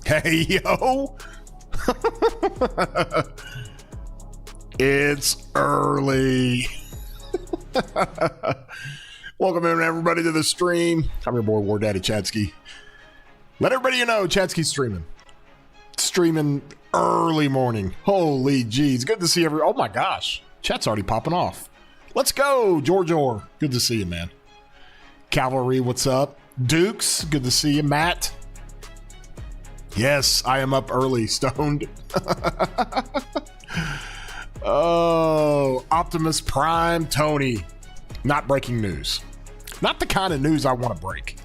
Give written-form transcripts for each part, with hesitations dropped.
Hey, yo. It's early. Welcome in, everybody, to the stream. I'm your boy, War Daddy Chatsky. Let everybody know Chatsky's streaming. Streaming early morning. Holy jeez. Good to see everyone. Oh, my gosh. Chat's already popping off. Let's go, George. Good to see you, man. Cavalry, what's up? Dukes, good to see you. Matt. Yes, I am up early, stoned. Oh, Optimus Prime, Tony. Not breaking news. Not the kind of news I want to break.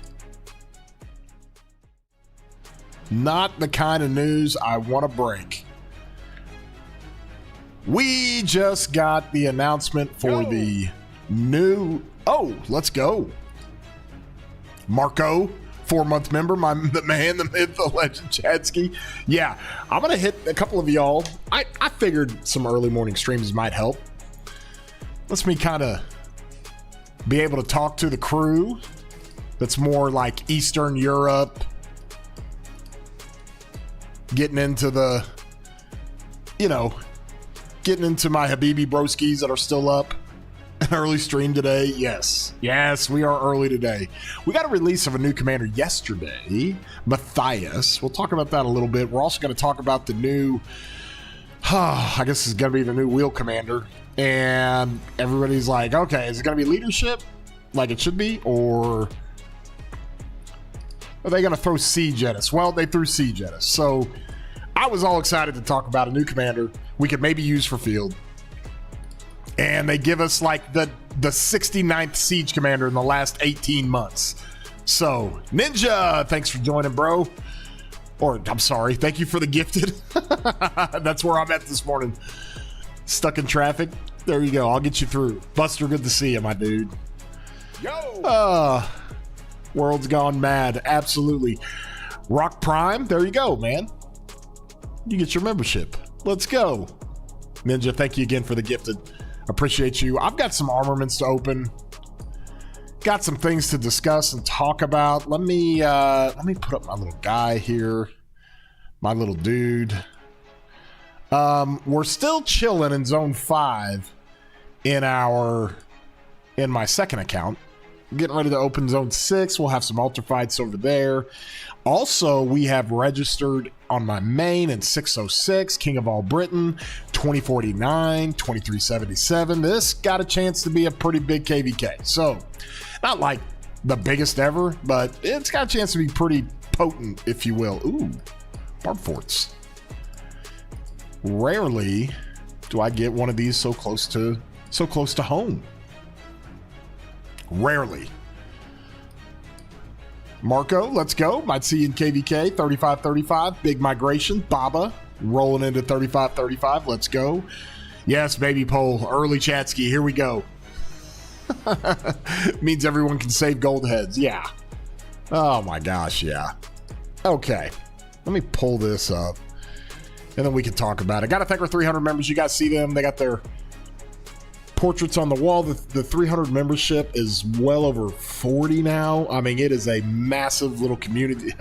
Not the kind of news I want to break. We just got the announcement for the new... Oh, let's go. Marco. 4-month member, the man, the myth, the legend, Chadsky. Yeah, I'm going to hit a couple of y'all. I figured some early morning streams might help. Lets me kind of be able to talk to the crew that's more like Eastern Europe. Getting into the, getting into my Habibi broskies that are still up. An early stream today. Yes, we are early today. We got a release of a new commander yesterday, Matthias. We'll talk about that a little bit. We're also going to talk about the new, I guess it's going to be the new wheel commander. And everybody's like, okay, is it going to be leadership like it should be? Or are they going to throw siege at us? Well, they threw siege at us. So I was all excited to talk about a new commander we could maybe use for field. And they give us like the 69th siege commander in the last 18 months. So, Ninja, thanks for joining, bro. Or, I'm sorry, thank you for the gifted. That's where I'm at this morning. Stuck in traffic. There you go. I'll get you through. Buster, good to see you, my dude. Yo! World's gone mad. Absolutely. RoK Prime, there you go, man. You get your membership. Let's go. Ninja, thank you again for the gifted. Appreciate you. I've got some armaments to open. Got some things to discuss and talk about. Let me put up my little guy here. My little dude. We're still chilling in Zone 5 in my second account. Getting ready to open Zone 6. We'll have some altar fights over there. Also, we have registered on my main in 606, King of All Britain, 2049, 2377. This got a chance to be a pretty big KVK. So, not like the biggest ever, but it's got a chance to be pretty potent, if you will. Ooh, barb forts. Rarely do I get one of these so close to home. Rarely. Marco, let's go. Might see you in KVK, 3535. Big migration. Baba, rolling into 3535. Let's go. Yes, baby pole. Early Chatsky. Here we go. Means everyone can save gold heads. Yeah. Oh my gosh, yeah. Okay. Let me pull this up. And then we can talk about it. Got to thank our 300 members. You guys see them. They got their portraits on the wall. The 300 membership is well over 40 now. I mean, it is a massive little community.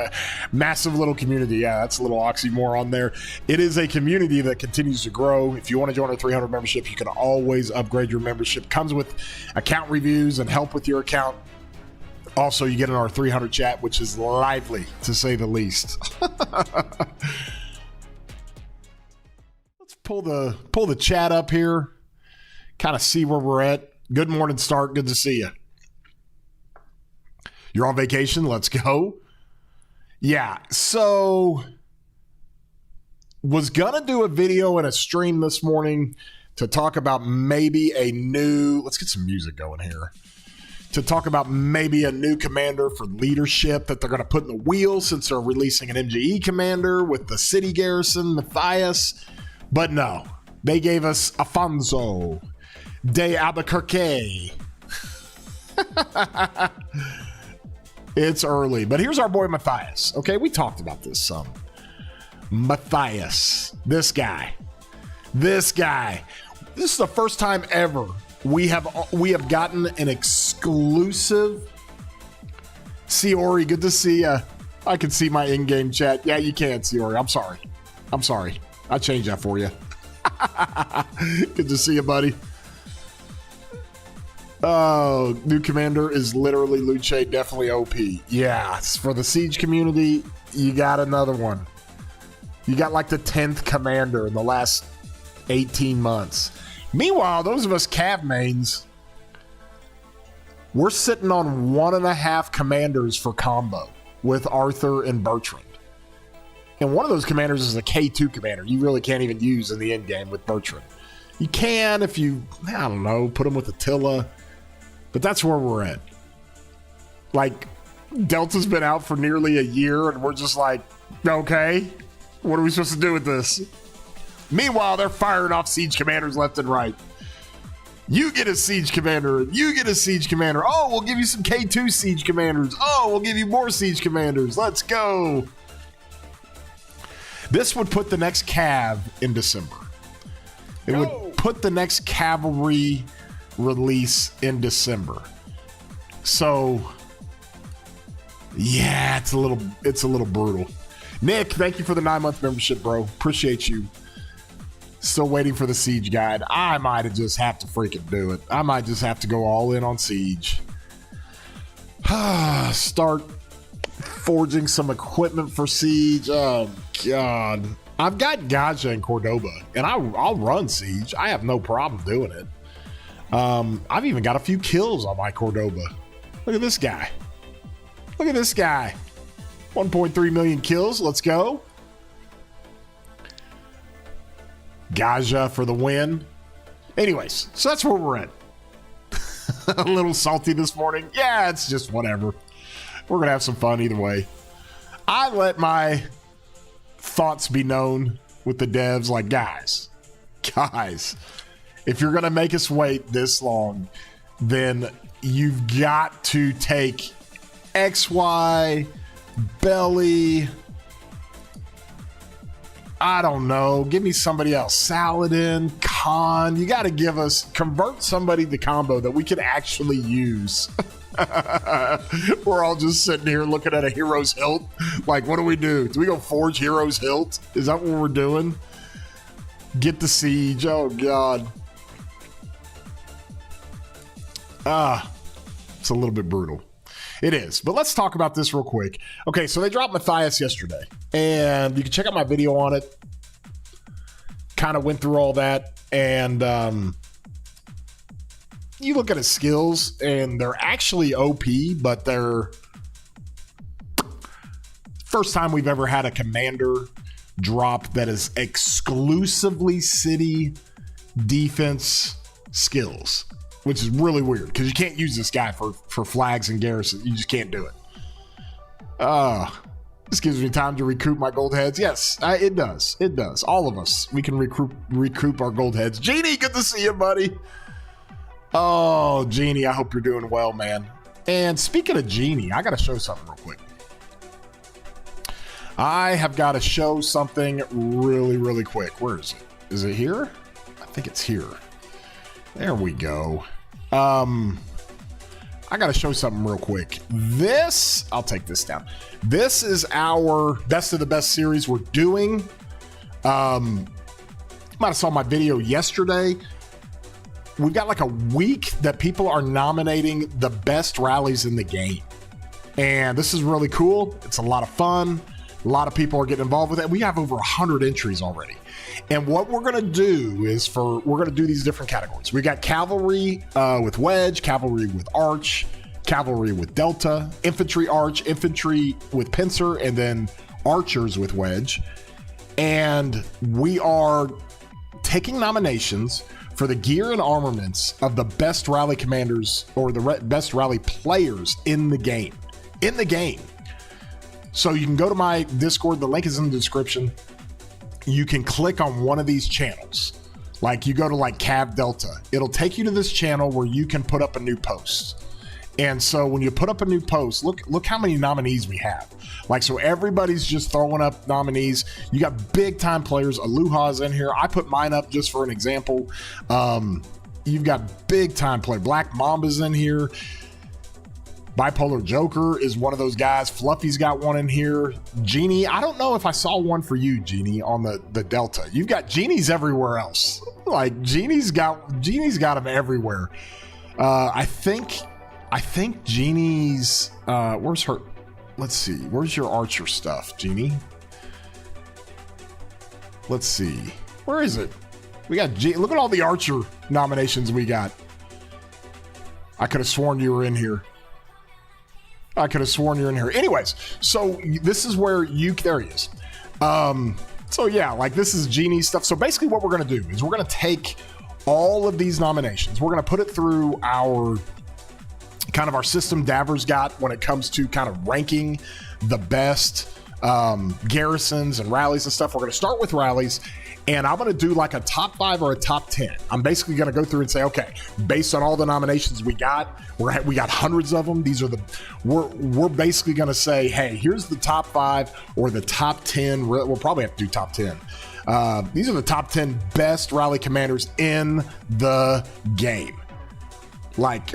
Massive little community. Yeah, that's a little oxymoron there. It is a community that continues to grow. If you want to join our 300 membership, you can always upgrade your membership. Comes with account reviews and help with your account. Also, you get in our 300 chat, which is lively, to say the least. Let's pull the chat up here. Kind of see where we're at. Good morning, Stark. Good to see you. You're on vacation? Let's go. Yeah, so was gonna do a video and a stream this morning to talk about maybe a new, let's get some music going here, to talk about maybe a new commander for leadership that they're going to put in the wheel since they're releasing an MGE commander with the city garrison, Matthias. But no, they gave us Afonso de Albuquerque. It's early, but here's our boy Matthias. Okay, we talked about this some. Matthias, this guy. This is the first time ever we have gotten an exclusive. Siori, good to see ya. I can see my in-game chat. Yeah, you can, Siori. I'm sorry. I'm sorry. I changed that for you. Good to see you, buddy. Oh, new commander is literally Luce, definitely OP. Yeah, for the Siege community, you got another one. You got like the 10th commander in the last 18 months. Meanwhile, those of us Cav mains, we're sitting on 1.5 commanders for combo with Arthur and Bertrand. And one of those commanders is a K2 commander you really can't even use in the end game with Bertrand. You can if you, I don't know, put him with Attila. But that's where we're at. Like, Delta's been out for nearly a year, and we're just like, okay, what are we supposed to do with this? Meanwhile, they're firing off Siege commanders left and right. You get a Siege commander, and you get a Siege commander. Oh, we'll give you some K2 Siege commanders. Oh, we'll give you more Siege commanders. Let's go. This would put the next Cav in December. It would put the next cavalry release in December. So yeah, it's a little brutal. Nick, thank you for the 9-month membership, bro. Appreciate you. Still waiting for the Siege guide. I might just have to freaking do it. I might just have to go all in on Siege. Start forging some equipment for Siege. Oh God. I've got Gaja and Cordoba, and I'll run Siege. I have no problem doing it. I've even got a few kills on my Cordoba. Look at this guy. Look at this guy. 1.3 million kills. Let's go. Gaja for the win. Anyways, so that's where we're at. A little salty this morning. Yeah, it's just whatever. We're going to have some fun either way. I let my thoughts be known with the devs like, guys, if you're going to make us wait this long, then you've got to take XY, Belly, I don't know, give me somebody else, Saladin, Khan. You got to convert somebody to combo that we can actually use. We're all just sitting here looking at a Hero's Hilt. Like, what do we do? Do we go forge Hero's Hilt? Is that what we're doing? Get the Siege. Oh, God. It's a little bit brutal. It is. But let's talk about this real quick. Okay, so they dropped Matthias yesterday. And you can check out my video on it. Kind of went through all that. And you look at his skills, and they're actually OP, but they're first time we've ever had a commander drop that is exclusively city defense skills, which is really weird because you can't use this guy for flags and garrison. You just can't do it. This gives me time to recoup my gold heads. Yes, it does. It does. All of us, we can recoup our gold heads. Genie, good to see you, buddy. Oh, Genie, I hope you're doing well, man. And speaking of Genie, I got to show something real quick. I have got to show something really, really quick. Where is it? Is it here? I think it's here. There we go. I got to show something real quick. I'll take this down. This is our best of the best series we're doing. You might have saw my video yesterday. We've got like a week that people are nominating the best rallies in the game. And this is really cool. It's a lot of fun. A lot of people are getting involved with it. We have over 100 entries already. And what we're going to do is we're going to do these different categories. We got cavalry with wedge, cavalry with arch, cavalry with delta, infantry arch, infantry with pincer, and then archers with wedge. And we are taking nominations for the gear and armaments of the best rally commanders or the best rally players in the game. So you can go to my Discord. The link is in the description. You can click on one of these channels. Like you go to like Cav Delta. It'll take you to this channel where you can put up a new post. And so when you put up a new post, look how many nominees we have. Like, so everybody's just throwing up nominees. You got big time players. Aloha's in here. I put mine up just for an example. You've got big time player. Black Mamba's in here. Bipolar Joker is one of those guys. Fluffy's got one in here. Genie, I don't know if I saw one for you, Genie, on the Delta. You've got Genies everywhere else. Like Genie's got them everywhere. I think Genie's where's her? Let's see. Where's your Archer stuff, Genie? Let's see. Where is it? We got look at all the Archer nominations we got. I could have sworn you were in here. Anyways, so this is where there he is. So yeah, like this is Genie stuff. So basically what we're going to do is we're going to take all of these nominations. We're going to put it through our kind of our system Davers got when it comes to kind of ranking the best garrisons and rallies and stuff. We're going to start with rallies, and I'm going to do like a top 5 or a top 10. I'm basically going to go through and say, okay, based on all the nominations we got, we got hundreds of them. These are we're basically going to say, hey, here's the top 5 or the top 10. We'll probably have to do top 10. These are the top 10 best rally commanders in the game. Like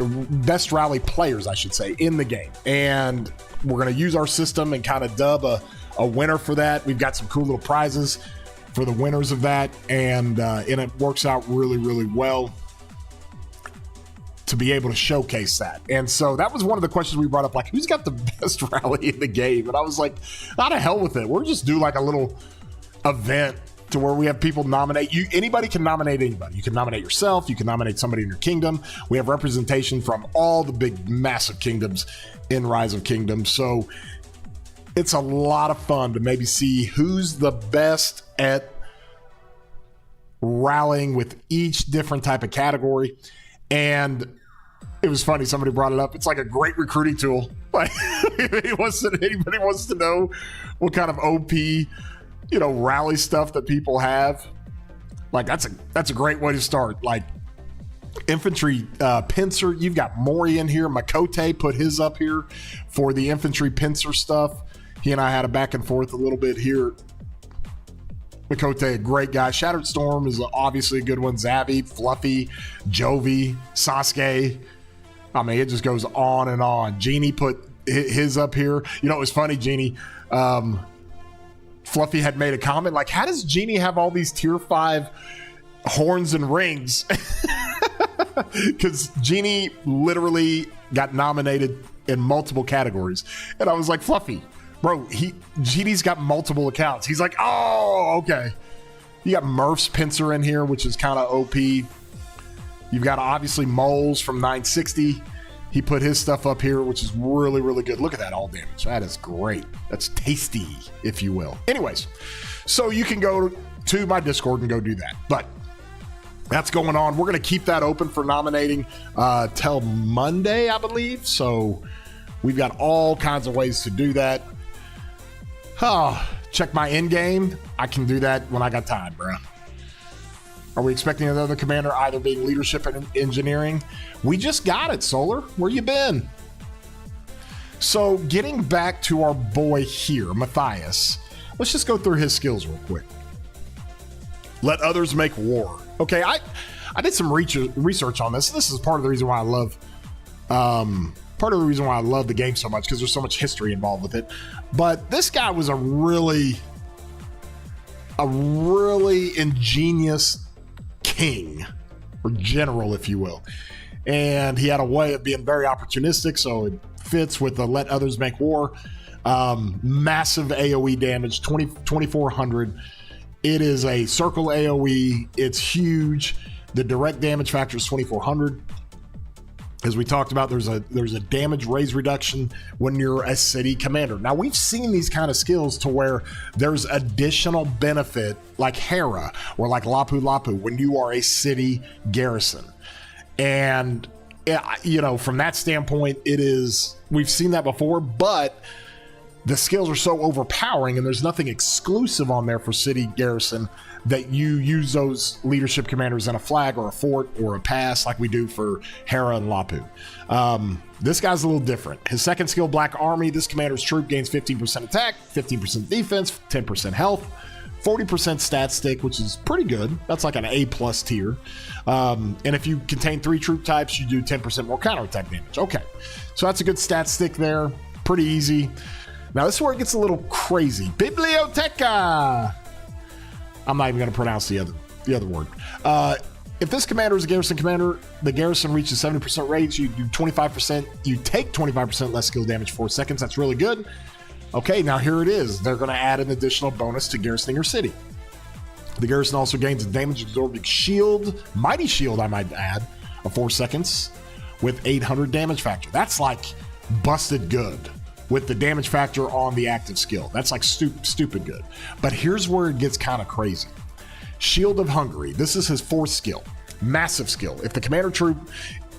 best rally players, I should say, in the game. And we're going to use our system and kind of dub a winner for that. We've got some cool little prizes for the winners of that. And it works out really, really well to be able to showcase that. And so that was one of the questions we brought up, like, who's got the best rally in the game? And I was like, out of hell with it. We'll just do like a little event to where we have people nominate you. Anybody can nominate anybody. You can nominate yourself. You can nominate somebody in your kingdom. We have representation from all the big, massive kingdoms in Rise of Kingdoms. So it's a lot of fun to maybe see who's the best at rallying with each different type of category. And it was funny. Somebody brought it up. It's like a great recruiting tool. Like anybody wants to know what kind of OP, rally stuff that people have, like that's a great way to start. Like infantry pincer, you've got Mori in here. Makote put his up here for the infantry pincer stuff. He and I had a back and forth a little bit here. Makote, a great guy. Shattered Storm is obviously a good one. Zavi, Fluffy, Jovi, Sasuke. I mean, it just goes on and on. Genie put his up here. It was funny, Genie. Fluffy had made a comment like, how does Genie have all these tier 5 horns and rings? Because Genie literally got nominated in multiple categories. And I was like, Fluffy, bro, Genie's got multiple accounts. He's like, oh, okay. You got Murph's pincer in here, which is kind of OP. You've got obviously Moles from 960. He put his stuff up here, which is really, really good. Look at that all damage. That is great. That's tasty, if you will. Anyways, so you can go to my Discord and go do that. But that's going on. We're going to keep that open for nominating till Monday, I believe. So we've got all kinds of ways to do that. Check my end game. I can do that when I got time, bro. Are we expecting another commander either being leadership and engineering? We just got it, Solar. Where you been? So getting back to our boy here, Matthias, let's just go through his skills real quick. Let others make war. Okay, I did some research on this. This is part of the reason why I love the game so much, because there's so much history involved with it. But this guy was a really ingenious king, or general, if you will. And he had a way of being very opportunistic, so it fits with the let others make war. Massive AoE damage, 2400. It is a circle AoE. It's huge. The direct damage factor is 2400. As we talked about, there's a damage raise reduction when you're a city commander. Now, we've seen these kind of skills to where there's additional benefit, like Hera or like Lapu Lapu, when you are a city garrison. And, from that standpoint, we've seen that before, but the skills are so overpowering, and there's nothing exclusive on there for city garrison that you use those leadership commanders in a flag or a fort or a pass like we do for Hera and Lapu. This guy's a little different. His second skill, Black Army, this commander's troop gains 15% attack, 15% defense, 10% health, 40% stat stick, which is pretty good. That's like an A+ tier. And if you contain 3 troop types, you do 10% more counterattack damage. Okay, so that's a good stat stick there. Pretty easy. Now this is where it gets a little crazy. Biblioteca. I'm not even going to pronounce the other word. If this commander is a garrison commander, the garrison reaches 70% rage. You do 25%. You take 25% less skill damage for 4 seconds. That's really good. Okay, now here it is. They're going to add an additional bonus to garrisoning your city. The garrison also gains a damage absorbing shield, mighty shield, I might add, of 4 seconds with 800 damage factor. That's like busted good with the damage factor on the active skill. That's like stupid good. But here's where it gets kind of crazy. Shield of Hungary. This is his 4th skill. Massive skill. If the commander troop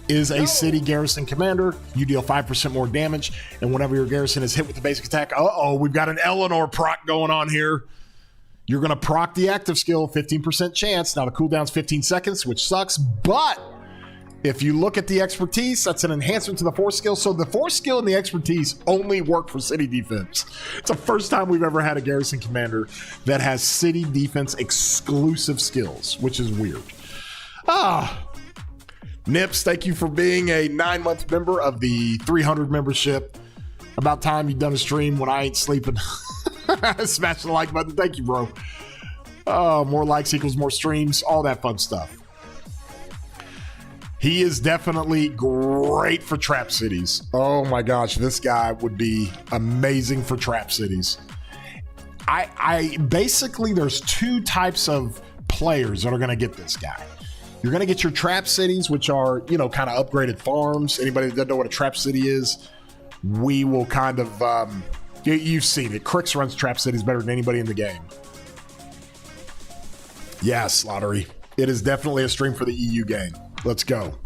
is a city garrison commander, you deal 5% more damage, and whenever your garrison is hit with the basic attack, we've got an Eleanor proc going on here. You're going to proc the active skill, 15% chance. Now the cooldown's 15 seconds, which sucks, but if you look at the expertise, that's an enhancement to the 4th skill. So the 4th skill and the expertise only work for city defense. It's the first time we've ever had a garrison commander that has city defense exclusive skills, which is weird. Nips, thank you for being a 9-month member of the 300 membership. About time you've done a stream when I ain't sleeping. Smash the like button. Thank you, bro. More likes equals more streams. All that fun stuff. He is definitely great for trap cities. Oh my gosh, this guy would be amazing for trap cities. I basically, there's 2 types of players that are going to get this guy. You're going to get your trap cities, which are, kind of upgraded farms. Anybody that doesn't know what a trap city is, we will kind of, you've seen it. Crix runs trap cities better than anybody in the game. Yes, Lottery. It is definitely a stream for the EU game. Let's go.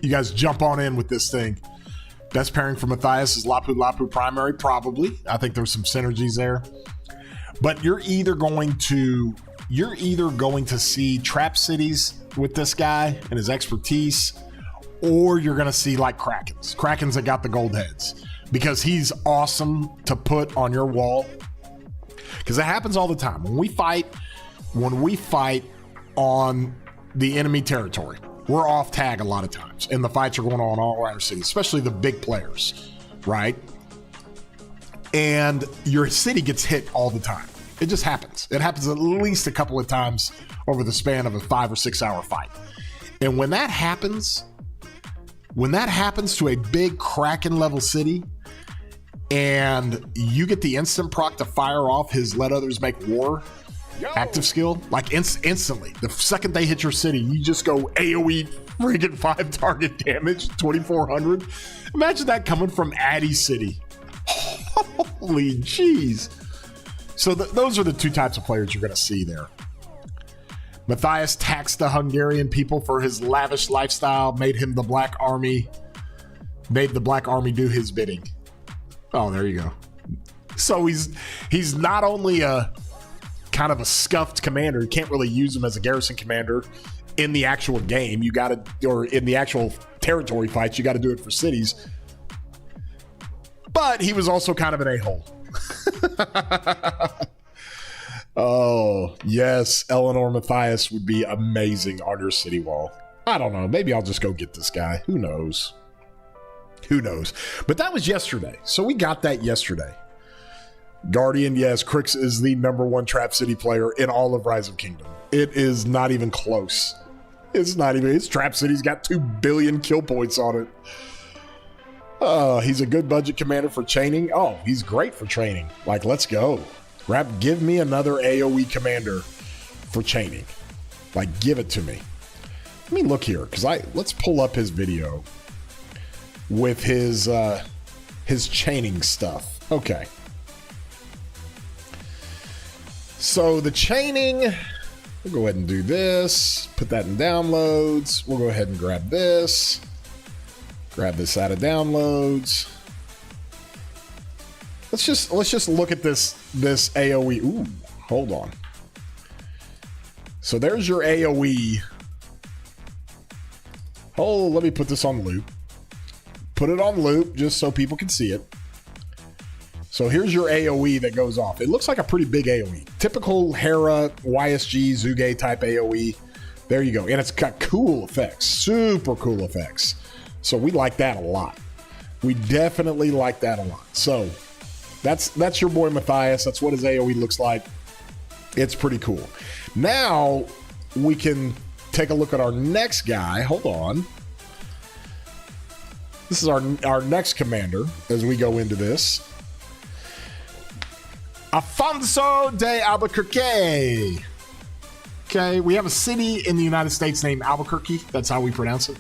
You guys jump on in with this thing. Best pairing for Matthias is Lapu Lapu primary, probably. I think there's some synergies there. But you're either going to see trap cities with this guy and his expertise, or you're going to see like Krakens that got the gold heads, because he's awesome to put on your wall. Because it happens all the time. When we fight on the enemy territory, we're off tag a lot of times, and the fights are going on all around our city, especially the big players, right? And your city gets hit all the time. It just happens. It happens at least a couple of times over the span of a 5 or 6 hour fight. And when that happens to a big Kraken level city, and you get the instant proc to fire off his Let Others Make War active skill, like instantly. The second they hit your city, you just go AoE friggin' 5 target damage, 2,400. Imagine that coming from Addy City. Holy jeez. So those are the 2 types of players you're going to see there. Matthias taxed the Hungarian people for his lavish lifestyle, made the Black Army do his bidding. Oh, there you go. So he's not only a kind of a scuffed commander, you can't really use him as a garrison commander in the actual game. Or in the actual territory fights, you got to do it for cities. But he was also kind of an a-hole. Oh, yes. Eleanor Matthias would be amazing on your city wall. I don't know. Maybe I'll just go get this guy. Who knows? But that was yesterday. So we got that yesterday. Guardian, yes, Crix is the #1 Trap City player in all of Rise of Kingdom. It is not even close. His Trap City's got 2 billion kill points on it. He's a good budget commander for chaining. Oh, he's great for chaining. Like, let's go. Give me another AoE commander for chaining. Like, give it to me. Let me look here, because let's pull up his video with his chaining stuff. Okay. So the chaining, we'll go ahead and do this. Put that in downloads. We'll go ahead and grab this. Grab this out of downloads. Let's just look at this AoE. Ooh, hold on. So there's your AoE. Oh, let me put this on loop. Put it on loop just so people can see it. So here's your AoE that goes off. It looks like a pretty big AoE. Typical Hera, YSG, Zuge type AoE. There you go. And it's got cool effects. Super cool effects. So we like that a lot. We definitely like that a lot. So that's your boy Matthias. That's what his AoE looks like. It's pretty cool. Now we can take a look at our next guy. Hold on. This is our next commander as we go into this. Alfonso de Albuquerque. Okay, we have a city in the United States named Albuquerque. That's how we pronounce it.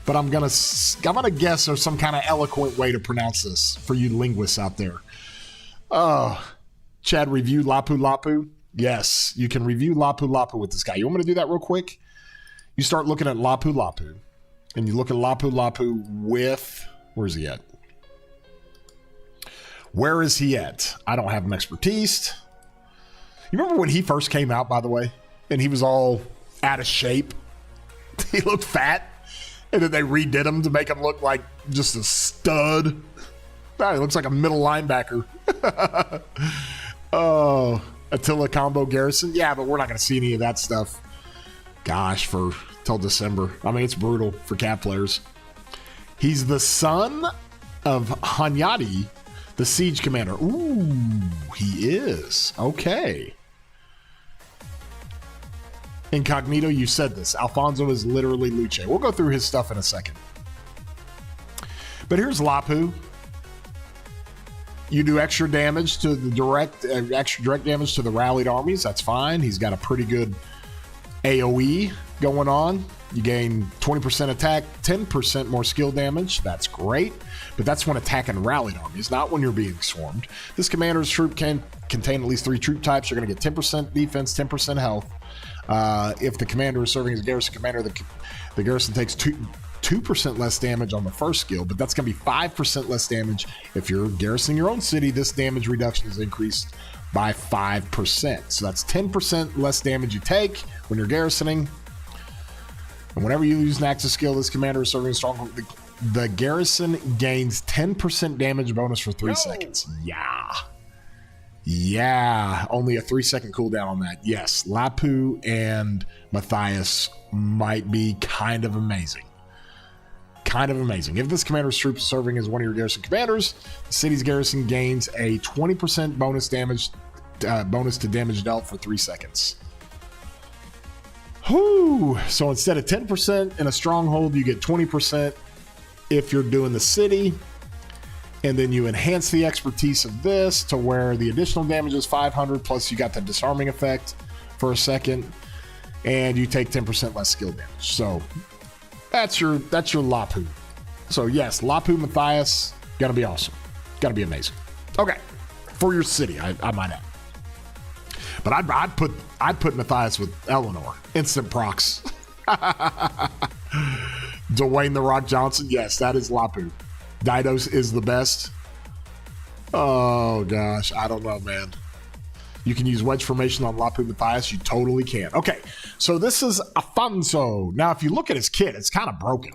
But I'm gonna guess there's some kind of eloquent way to pronounce this for you linguists out there. Chad reviewed Lapu Lapu. Yes, you can review Lapu Lapu with this guy. You want me to do that real quick? You start looking at Lapu Lapu, and you look at Lapu Lapu with, where's he at? Where is he at? I don't have an expertise. You remember when he first came out, by the way, and he was all out of shape? He looked fat, and then they redid him to make him look like just a stud. He looks like a middle linebacker. Oh, Attila combo Garrison. Yeah, but we're not going to see any of that stuff. Gosh, till December. I mean, it's brutal for Cat players. He's the son of Hanyadi, the siege commander. Ooh, he is. Okay. Incognito, you said this. Alfonso is literally Luce. We'll go through his stuff in a second. But here's Lapu. You do extra damage to the extra direct damage to the rallied armies. That's fine. He's got a pretty good AoE going on. You gain 20% attack, 10% more skill damage. That's great. But that's when attacking rallied armies, not when you're being swarmed. This commander's troop can contain at least 3 troop types. You're going to get 10% defense, 10% health. If the commander is serving as a garrison commander, the garrison takes 2% less damage on the first skill, but that's going to be 5% less damage. If you're garrisoning your own city, this damage reduction is increased by 5%. So that's 10% less damage you take when you're garrisoning. And whenever you use an active skill, this commander is serving a stronghold. The garrison gains 10% damage bonus for 3 seconds. Yeah. Only a 3-second cooldown on that. Yes, Lapu and Matthias might be kind of amazing. If this commander's troop is serving as one of your garrison commanders, the city's garrison gains a 20% bonus to damage dealt for 3 seconds. Whew. So instead of 10% in a stronghold, you get 20% if you're doing the city. And then you enhance the expertise of this to where the additional damage is 500, plus you got the disarming effect for a second, and you take 10% less skill damage. So that's your Lapu. So yes, Lapu Matthias, gonna be awesome. Gonna be amazing. Okay, for your city, I might add. But I'd put Matthias with Eleanor. Instant procs. Dwayne The Rock Johnson, yes, that is Lapu. Didos is the best. Oh gosh, I don't know, man. You can use wedge formation on Lapu Matthias. You totally can. Okay, so this is Alfonso. Now, if you look at his kit, it's kind of broken.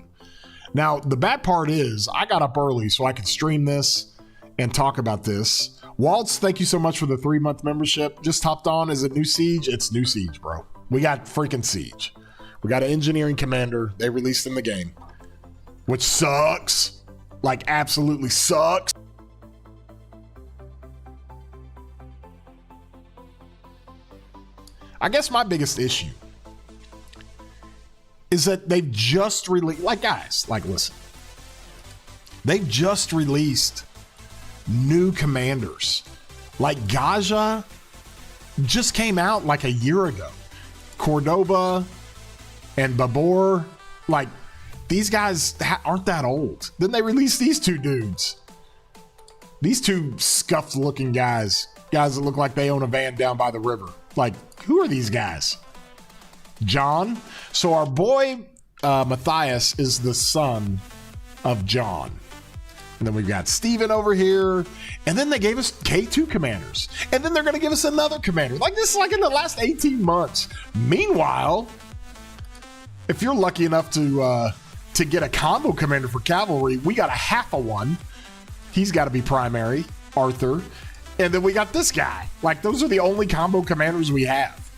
Now, the bad part is I got up early so I could stream this and talk about this. Waltz, thank you so much for the 3-month membership. Just hopped on. Is it New Siege? It's New Siege, bro. We got freaking Siege. We got an engineering commander. They released in the game, which sucks. Like, absolutely sucks. I guess my biggest issue is that they've just released, listen, they've just released new commanders. Like Gaja just came out like a year ago. Cordoba and Babor, like, these guys aren't that old. Then they released these 2 dudes. These 2 scuffed looking guys that look like they own a van down by the river. Like, who are these guys? John. So our boy Matthias is the son of John. And then we've got Steven over here. And then they gave us K2 commanders. And then they're going to give us another commander. Like, this is like in the last 18 months. Meanwhile, if you're lucky enough to get a combo commander for cavalry, we got a half a one. He's got to be primary. Arthur, and then we got this guy. Like, those are the only combo commanders we have.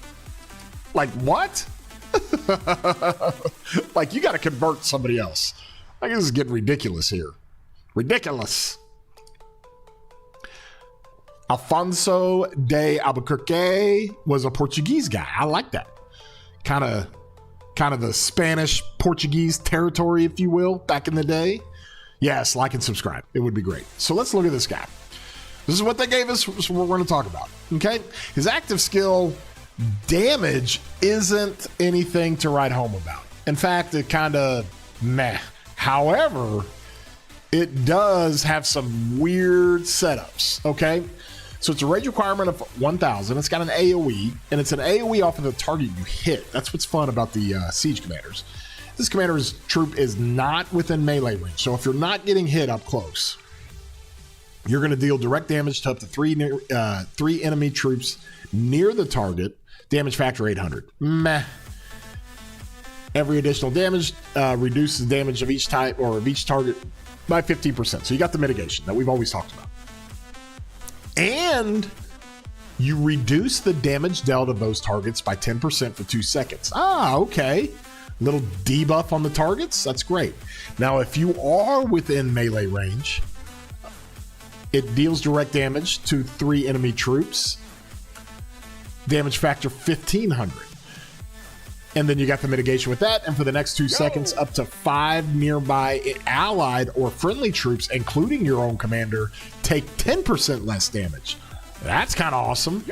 Like, what? Like, you got to convert somebody else. Like, this is getting ridiculous here. Ridiculous. Alfonso de Albuquerque was a Portuguese guy. I like that. Kind of the Spanish Portuguese territory, if you will, back in the day. Yes, like and subscribe. It would be great. So let's look at this guy. This is what they gave us. This is what we're going to talk about. Okay? His active skill damage isn't anything to write home about. In fact, it kind of meh. However, it does have some weird setups. Okay? So it's a rage requirement of 1,000. It's got an AoE, and it's an AoE off of the target you hit. That's what's fun about the Siege Commanders. This commander's troop is not within melee range. So if you're not getting hit up close, you're going to deal direct damage to up to three enemy troops near the target. Damage factor 800. Meh. Every additional damage reduces damage of each type or of each target by 15%. So you got the mitigation that we've always talked about. And you reduce the damage dealt of those targets by 10% for 2 seconds. Ah, okay. Little debuff on the targets. That's great. Now, if you are within melee range, it deals direct damage to 3 enemy troops. Damage factor 1,500. And then you got the mitigation with that. And for the next 2 seconds, up to 5 nearby allied or friendly troops, including your own commander, take 10% less damage. That's kind of awesome.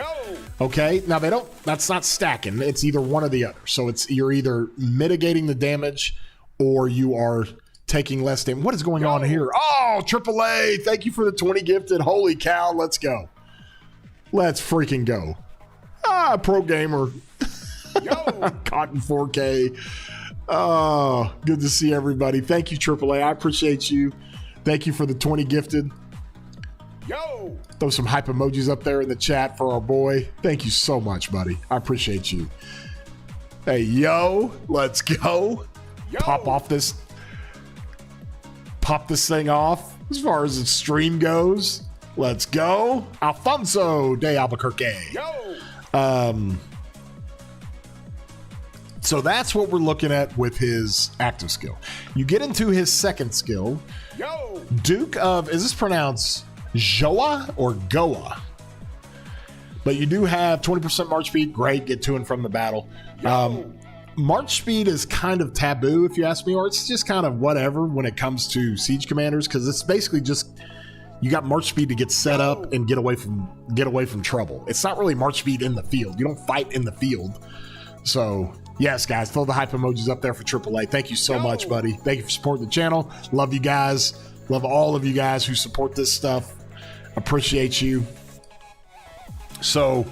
Okay, now that's not stacking. It's either one or the other. So you're either mitigating the damage or you are taking less damage. What is going on here? Oh, AAA, thank you for the 20 gifted. Holy cow, let's go. Let's freaking go. Pro gamer. Caught in 4K. Oh, good to see everybody. Thank you, AAA. I appreciate you. Thank you for the 20 gifted. Throw some hype emojis up there in the chat for our boy. Thank you so much, buddy. I appreciate you. Hey, let's go. Pop this thing off as far as the stream goes. Let's go. Alfonso de Albuquerque. So that's what we're looking at with his active skill. You get into his second skill. Duke of, is this pronounced Joa or Goa? But you do have 20% march speed. Great, get to and from the battle. March speed is kind of taboo, if you ask me, or it's just kind of whatever when it comes to siege commanders, because it's basically just you got march speed to get set up and get away from trouble. It's not really march speed in the field. You don't fight in the field. So yes, guys, throw the hype emojis up there for AAA. Thank you so much, buddy. Thank you for supporting the channel. Love you guys. Love all of you guys who support this stuff. Appreciate you. So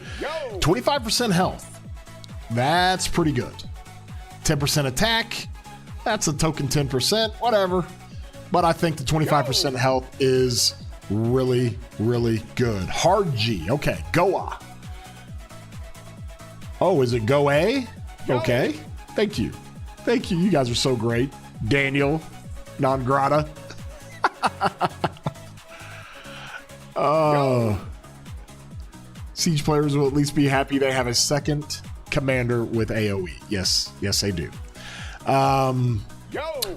25% health. That's pretty good. 10% attack. That's a token 10%. Whatever. But I think the 25% health is really, really good. Hard G. Okay. Goa. Oh, is it Go A? Okay. Thank you. Thank you. You guys are so great. Daniel. Non grata. Siege players will at least be happy they have a second commander with AoE. Yes, they do.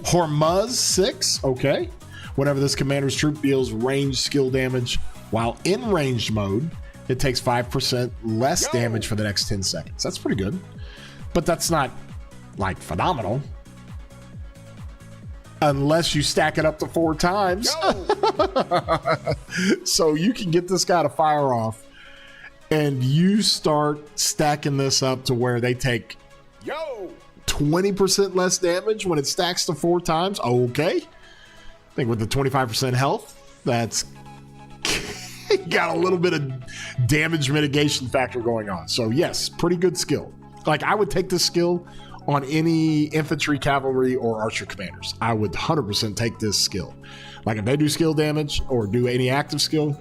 Hormuz 6. Okay. Whenever this commander's troop deals range skill damage while in ranged mode, it takes 5% less damage for the next 10 seconds. That's pretty good. But that's not like phenomenal. Unless you stack it up to 4 times. So you can get this guy to fire off and you start stacking this up to where they take 20% less damage when it stacks to 4 times. Okay. I think with the 25% health, that's got a little bit of damage mitigation factor going on. So yes, pretty good skill. Like, I would take this skill on any infantry, cavalry, or archer commanders. I would 100% take this skill. Like, if they do skill damage or do any active skill,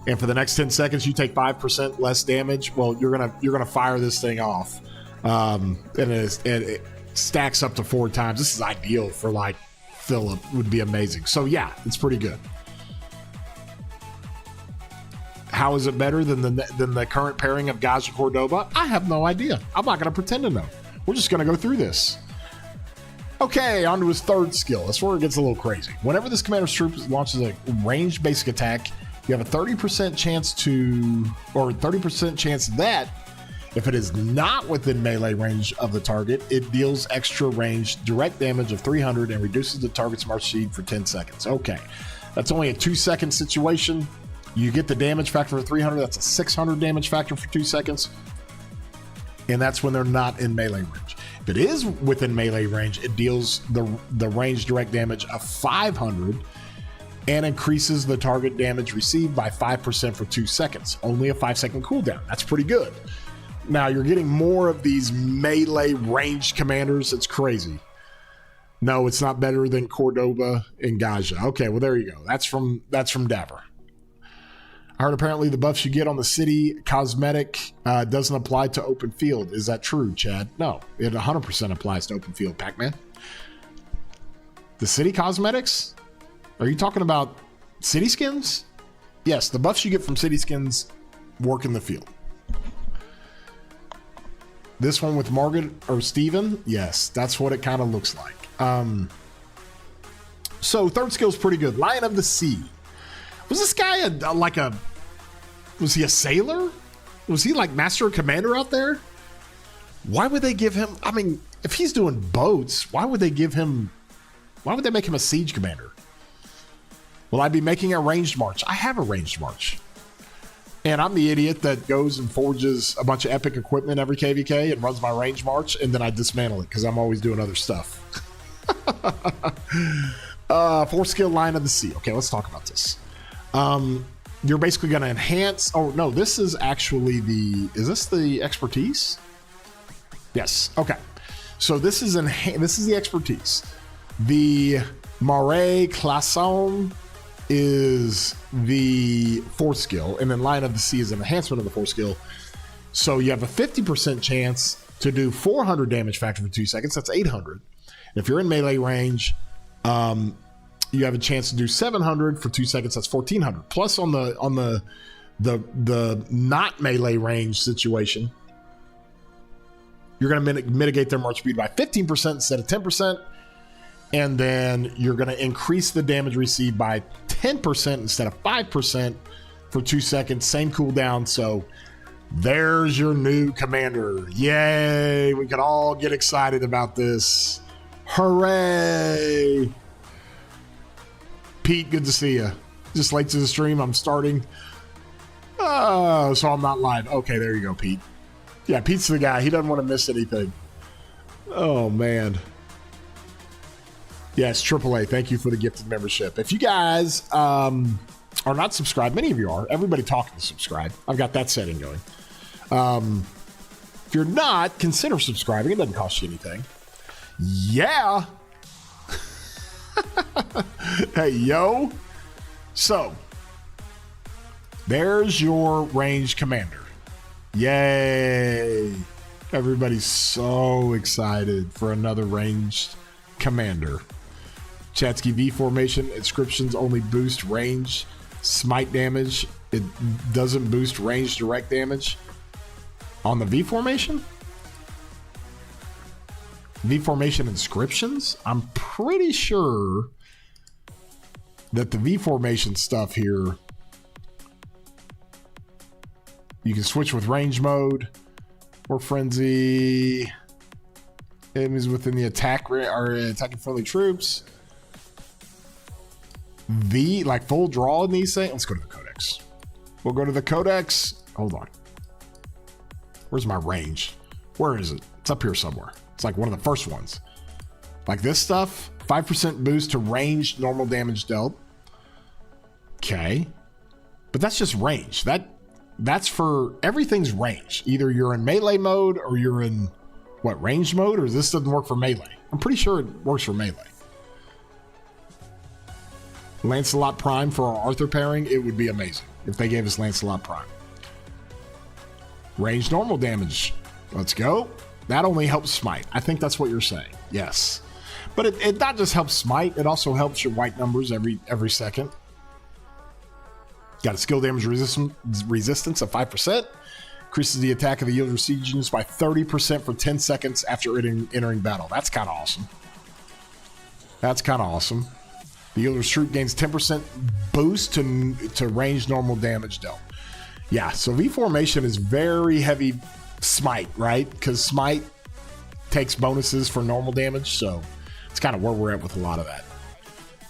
and for the next 10 seconds you take 5% less damage, well, you're gonna fire this thing off, and it stacks up to 4 times. This is ideal for like Philip. Would be amazing. So yeah, it's pretty good. How is it better than the current pairing of Gage and Cordoba? I have no idea. I'm not going to pretend to know. We're just going to go through this. Okay, on to his third skill. That's where it gets a little crazy. Whenever this commander's troop launches a ranged basic attack, you have a 30% chance that if it is not within melee range of the target, it deals extra range direct damage of 300 and reduces the target's march speed for 10 seconds. Okay, that's only a 2-second situation. You get the damage factor for 300. That's a 600 damage factor for 2 seconds. And that's when they're not in melee range. If it is within melee range, it deals the range direct damage of 500 and increases the target damage received by 5% for 2 seconds. Only a 5-second cooldown. That's pretty good. Now, you're getting more of these melee ranged commanders. It's crazy. No, it's not better than Cordoba and Gage. Okay, well, there you go. That's from Dapper. I heard apparently the buffs you get on the city cosmetic doesn't apply to open field. Is that true, Chad? No, it 100% applies to open field, Pac-Man. The city cosmetics? Are you talking about city skins? Yes, the buffs you get from city skins work in the field. This one with Margaret or Steven? Yes, that's what it kind of looks like. So third skill is pretty good. Lion of the Sea. Was this guy was he a sailor? Was he like master or commander out there? Why would they give him, I mean, if he's doing boats, why would they make him a siege commander? Will I be making a ranged march? I have a ranged march. And I'm the idiot that goes and forges a bunch of epic equipment every KVK and runs my ranged march, and then I dismantle it because I'm always doing other stuff. 4-skill Lion of the Sea. Okay, let's talk about this. You're basically going to enhance. Oh, no, this is actually is this the expertise? Yes. Okay. So this is the expertise. The Marais Classon is the 4th skill, and then Lion of the Sea is an enhancement of the 4th skill. So you have a 50% chance to do 400 damage factor for 2 seconds. That's 800. And if you're in melee range, you have a chance to do 700 for 2 seconds. That's 1400. Plus on the not melee range situation, you're going to mitigate their march speed by 15% instead of 10%. And then you're going to increase the damage received by 10% instead of 5% for 2 seconds. Same cooldown. So there's your new commander. Yay. We can all get excited about this. Hooray. Pete, good to see you. Just late to the stream. I'm starting. Oh, so I'm not live. Okay, there you go, Pete. Yeah, Pete's the guy. He doesn't want to miss anything. Oh, man. Yes, AAA. Thank you for the gifted membership. If you guys are not subscribed, many of you are. Everybody talking to subscribe. I've got that setting going. If you're not, consider subscribing. It doesn't cost you anything. Yeah. Hey, yo. So, there's your ranged commander. Yay. Everybody's so excited for another ranged commander. Chatsky V formation. Inscriptions only boost range smite damage. It doesn't boost range direct damage. On the V formation? V formation inscriptions? I'm pretty sure that the V formation stuff here, you can switch with range mode or frenzy. Enemies within the attack are attacking friendly troops. V, like full draw in these things. Let's go to the codex. We'll go to the codex. Hold on. Where's my range? Where is it? It's up here somewhere. It's like one of the first ones. Like this stuff. 5% boost to range normal damage dealt. Okay. But that's just range. That's for everything's range. Either you're in melee mode or you're in what, range mode, or this doesn't work for melee? I'm pretty sure it works for melee. Lancelot Prime for our Arthur pairing, it would be amazing if they gave us Lancelot Prime. Range normal damage. Let's go. That only helps smite. I think that's what you're saying. Yes. But it not just helps smite, it also helps your white numbers every second. Got a skill damage resistance of 5%. Increases the attack of the yield siege units by 30% for 10 seconds after entering battle. That's kind of awesome. That's kind of awesome. The Yielder's troop gains 10% boost to range normal damage dealt. Yeah, so V formation is very heavy smite, right? Because smite takes bonuses for normal damage, so it's kind of where we're at with a lot of that.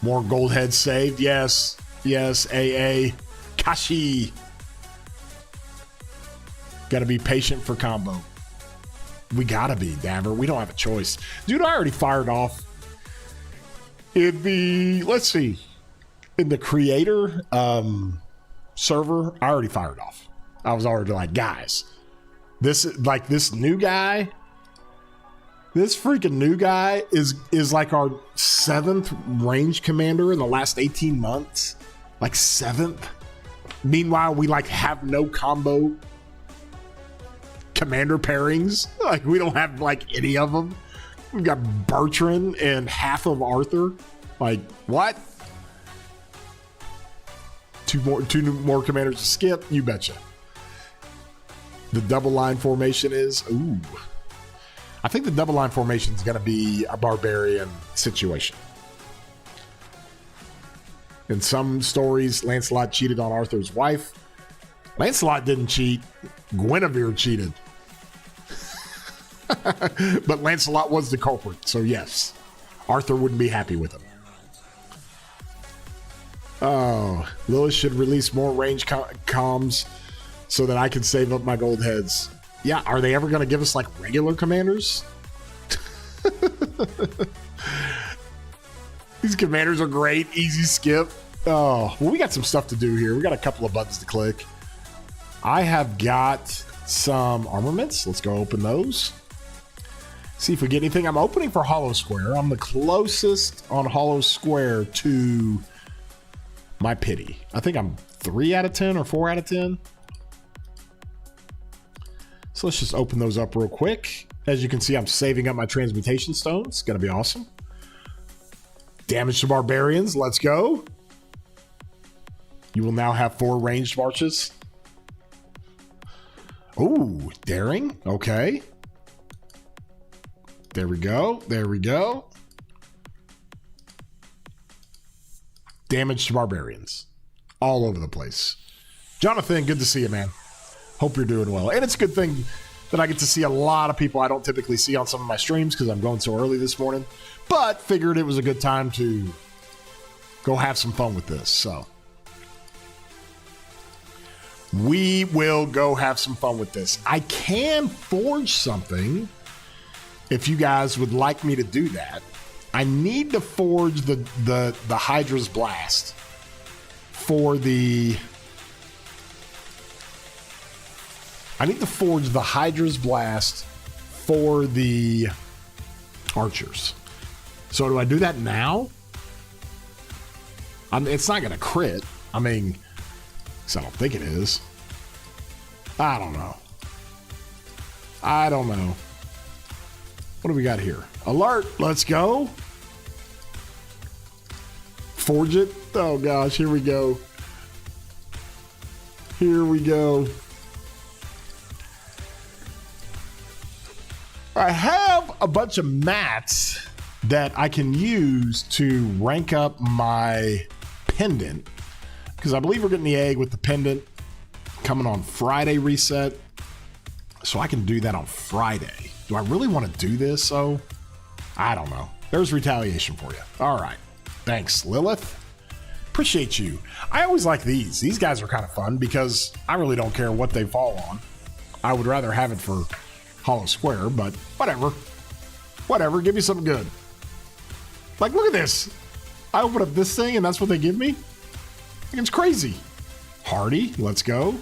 More gold heads saved. Yes. Yes, AA. Kashi. Gotta be patient for combo. We gotta be, Daver. We don't have a choice. Dude, I already fired off in the, let's see, in the creator server, I already fired off. I was already like, guys, this new guy, this freaking new guy is like our 7th range commander in the last 18 months. Like 7th. Meanwhile, we like have no combo commander pairings. Like we don't have like any of them. We've got Bertrand and half of Arthur. Like what? Two more commanders to skip. You betcha. The double line formation is I think the double line formation is going to be a barbarian situation. In some stories, Lancelot cheated on Arthur's wife. Lancelot didn't cheat. Guinevere cheated. But Lancelot was the culprit, so yes. Arthur wouldn't be happy with him. Oh, Lilith should release more range comms so that I can save up my gold heads. Yeah, are they ever going to give us like regular commanders? These commanders are great. Easy skip. Oh, well, we got some stuff to do here. We got a couple of buttons to click. I have got some armaments. Let's go open those. See if we get anything. I'm opening for Hollow Square. I'm the closest on Hollow Square to my pity. I think I'm 3 out of 10 or 4 out of 10. So let's just open those up real quick. As you can see, I'm saving up my transmutation stones. It's going to be awesome. Damage to barbarians. Let's go. You will now have 4 ranged marches. Ooh, daring. Okay. There we go. There we go. Damage to barbarians. All over the place. Jonathan, good to see you, man. Hope you're doing well. And it's a good thing that I get to see a lot of people I don't typically see on some of my streams because I'm going so early this morning. But figured it was a good time to go have some fun with this. So we will go have some fun with this. I can forge something if you guys would like me to do that. I need to forge the Hydra's Blast for the... I need to forge the Hydra's Blast for the archers. So do I do that now? It's not going to crit. I mean, because I don't think it is. I don't know. I don't know. What do we got here? Alert. Let's go. Forge it. Oh, gosh. Here we go. Here we go. I have a bunch of mats that I can use to rank up my pendant, because I believe we're getting the egg with the pendant coming on Friday reset, so I can do that on Friday. Do I really want to do this, though? I don't know. There's retaliation for you. All right. Thanks, Lilith. Appreciate you. I always like these. These guys are kind of fun because I really don't care what they fall on. I would rather have it for Hollow Square, but whatever. Whatever. Give me something good. Like, look at this. I open up this thing and that's what they give me? It's crazy. Hardy, let's go.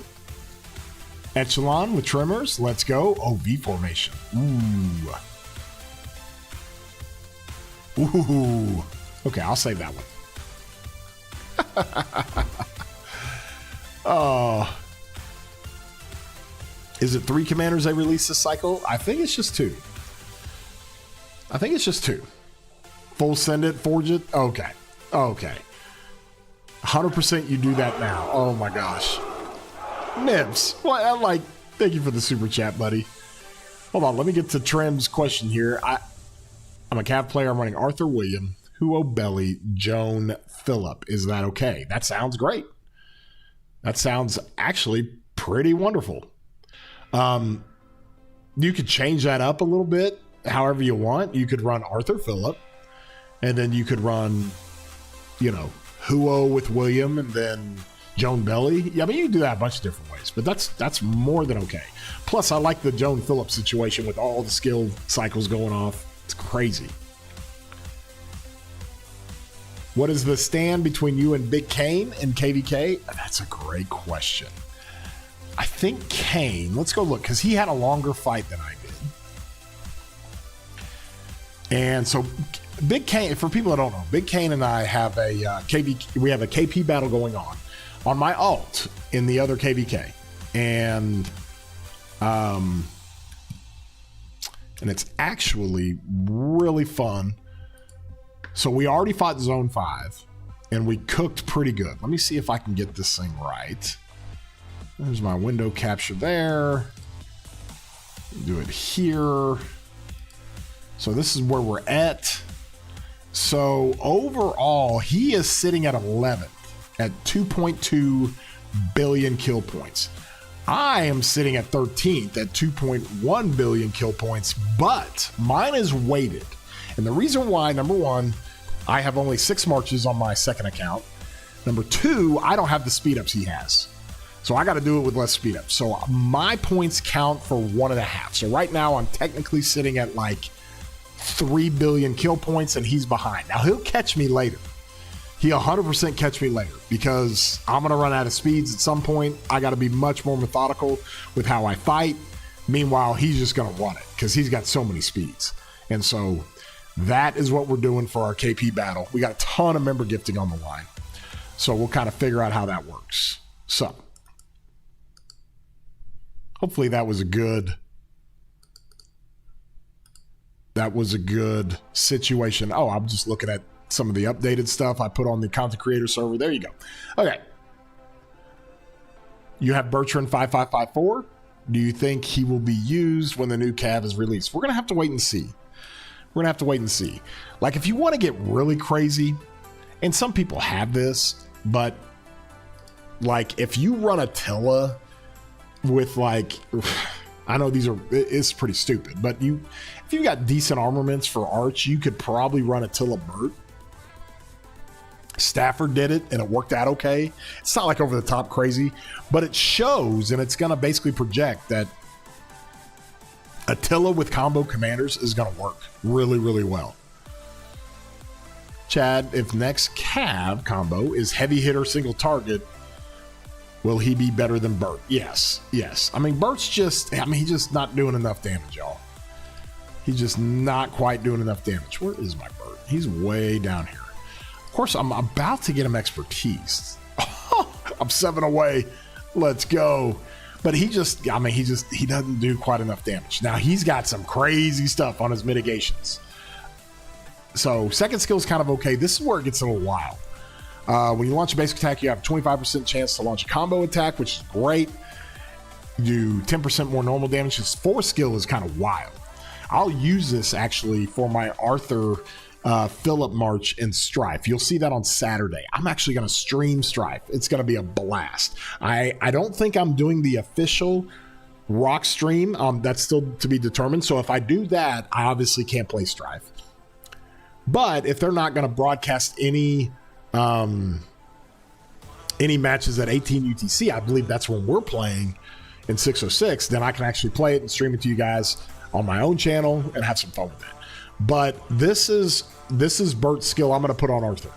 Echelon with Tremors, let's go. Oh, V formation. Ooh. Okay, I'll save that one. Oh. Is it 3 commanders they release this cycle? I think it's just 2. I think it's just 2. Full send it, forge it. Okay. Okay. 100% you do that now. Oh my gosh. Nibs. What? I like, thank you for the super chat, buddy. Hold on, let me get to Trim's question here. I'm a Cav player. I'm running Arthur William, Huo Belly, Joan Phillip. Is that okay? That sounds great. That sounds actually pretty wonderful. You could change that up a little bit, however you want. You could run Arthur Phillip, and then you could run, you know, Huo with William, and then Joan Belly. Yeah, I mean, you can do that a bunch of different ways, but that's more than okay. Plus, I like the Joan Phillip situation with all the skill cycles going off. It's crazy. What is the stand between you and Big Kane in KVK? That's a great question. I think Kane, let's go look, because he had a longer fight than I did. And so Big Kane, for people that don't know, Big Kane and I have a we have a KP battle going on my alt in the other KVK. And it's actually really fun. So we already fought Zone 5, and we cooked pretty good. Let me see if I can get this thing right. There's my window capture there. Do it here. So this is where we're at. So overall, he is sitting at 11th at 2.2 billion kill points. I am sitting at 13th at 2.1 billion kill points, but mine is weighted. And the reason why, number one, I have only 6 marches on my second account. Number two, I don't have the speed ups he has. So I got to do it with less speed ups. So my points count for 1.5. So right now I'm technically sitting at like 3 billion kill points, and he's behind. Now he'll catch me later. He'll 100% catch me later, because I'm going to run out of speeds at some point. I got to be much more methodical with how I fight. Meanwhile, he's just going to run it because he's got so many speeds. And so that is what we're doing for our KP battle. We got a ton of member gifting on the line. So we'll kind of figure out how that works. So hopefully that was a good situation. Oh, I'm just looking at some of the updated stuff I put on the content creator server. There you go. Okay. You have Bertrand 5554. Do you think he will be used when the new Cav is released? We're going to have to wait and see. Like, if you want to get really crazy, and some people have this, but like if you run Attila with like, I know it's pretty stupid, but if you got decent armaments for Arch, you could probably run Attila Burt. Stafford did it and it worked out okay. It's not like over the top crazy, but it shows, and it's going to basically project that Attila with combo commanders is going to work really, really well. Chad, if next Cav combo is heavy hitter single target, will he be better than Burt? Yes. I mean, Burt's he's just not doing enough damage, y'all. He's just not quite doing enough damage. Where is my Burt? He's way down here. Of course, I'm about to get him expertise. I'm 7 away. Let's go. But he doesn't do quite enough damage. Now, he's got some crazy stuff on his mitigations. So, second skill is kind of okay. This is where it gets a little wild. When you launch a basic attack, you have a 25% chance to launch a combo attack, which is great. You do 10% more normal damage. His 4th skill is kind of wild. I'll use this actually for my Arthur Phillip March in Strife. You'll see that on Saturday. I'm actually going to stream Strife. It's going to be a blast. I don't think I'm doing the official RoK stream. That's still to be determined. So if I do that, I obviously can't play Strife. But if they're not going to broadcast any matches at 18 UTC, I believe that's when we're playing in 606, then I can actually play it and stream it to you guys on my own channel and have some fun with it. But this is Bert's skill I'm going to put on Arthur.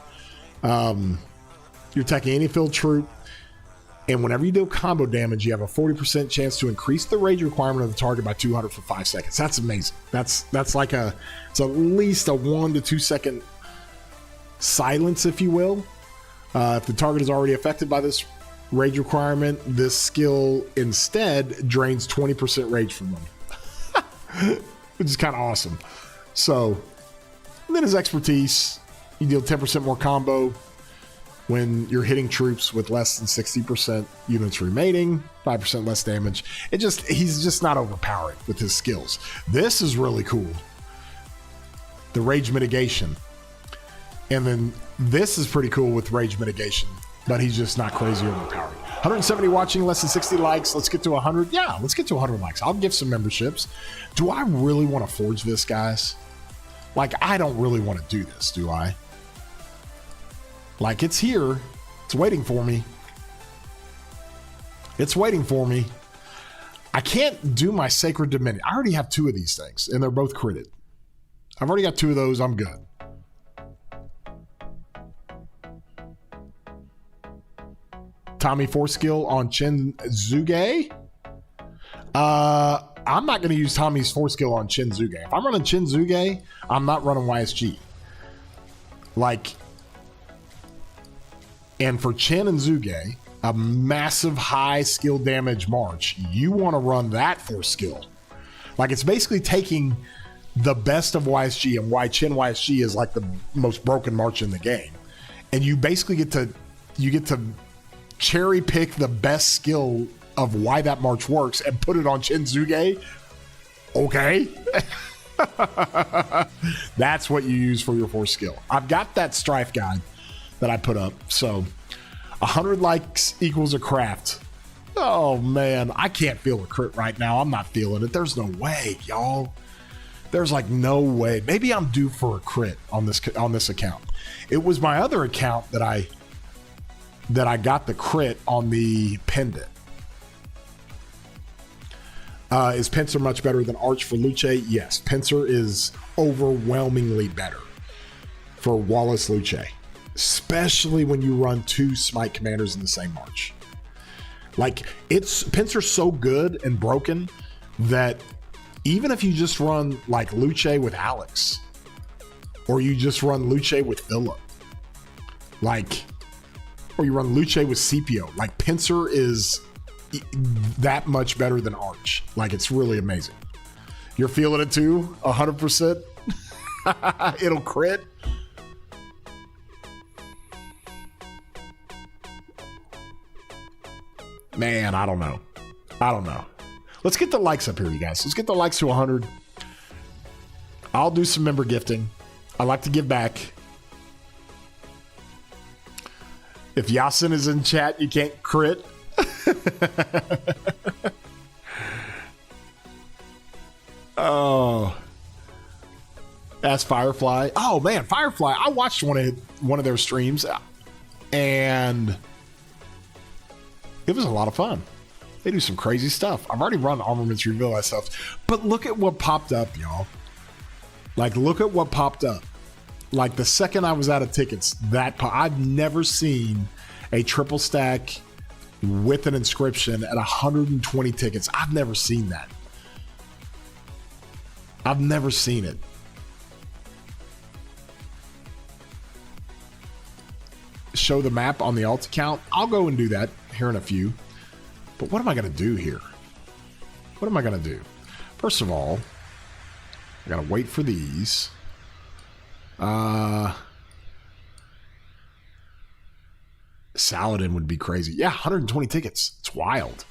You're attacking any field troop, and whenever you do combo damage, you have a 40% chance to increase the rage requirement of the target by 200 for 5 seconds. That's amazing. That's like it's at least a 1 to 2 second silence, if you will. If the target is already affected by this rage requirement, this skill instead drains 20% rage from them, which is kind of awesome. So then his expertise, you deal 10% more combo. when you're hitting troops with less than 60% units remaining, 5% less damage. He's just not overpowering with his skills. This is really cool. The rage mitigation. And then this is pretty cool with rage mitigation, but he's just not crazy overpowering. 170 watching, less than 60 likes. Let's get to 100. Yeah, let's get to 100 likes. I'll give some memberships. Do I really want to forge this, guys? Like, I don't really want to do this, do I? Like, it's here. It's waiting for me. It's waiting for me. I can't do my Sacred Dominion. I already have 2 of these things, and they're both critted. I've already got 2 of those. I'm good. Tommy 4 skill on Chinzuge. I'm not going to use Tommy's 4 skill on Chinzuge. If I'm running Chinzuge, I'm not running YSG. Like, and for Chin and Zuge, a massive high skill damage march, you want to run that 4 skill. Like, it's basically taking the best of YSG, and why Chin YSG is like the most broken march in the game. And you basically get to cherry pick the best skill of why that march works and put it on Chinzuge. Okay. That's what you use for your 4 skill. I've got that strife guide that I put up. So 100 likes equals a craft. Oh man, I can't feel a crit right now. I'm not feeling it. There's no way, y'all. There's like no way. Maybe I'm due for a crit on this account. It was my other account that I got the crit on the pendant. Is Pincer much better than Arch for Luce? Yes, Pincer is overwhelmingly better for Wallace Luce, especially when you run 2 Smite commanders in the same march. Like, Pincer's so good and broken that even if you just run like Luce with Alex, or you just run Luce with Philip, like, or you run Luce with Scipio, like, Pincer is that much better than Arch. Like, it's really amazing. You're feeling it too? 100%? It'll crit? Man, I don't know. Let's get the likes up here, you guys. Let's get the likes to 100. I'll do some member gifting. I like to give back. If Yasin is in chat, you can't crit. Oh, that's Firefly. Oh man, Firefly. I watched one of their streams, and it was a lot of fun. They do some crazy stuff. I've already run Armaments, reveal that stuff, but look at what popped up, y'all. Like, look at what popped up. Like, the second I was out of tickets, I've never seen a triple stack with an inscription at 120 tickets. I've never seen that. I've never seen it. Show the map on the alt account. I'll go and do that here in a few. But what am I going to do here? What am I going to do? First of all, I got to wait for these. Saladin would be crazy. Yeah, 120 tickets. It's wild.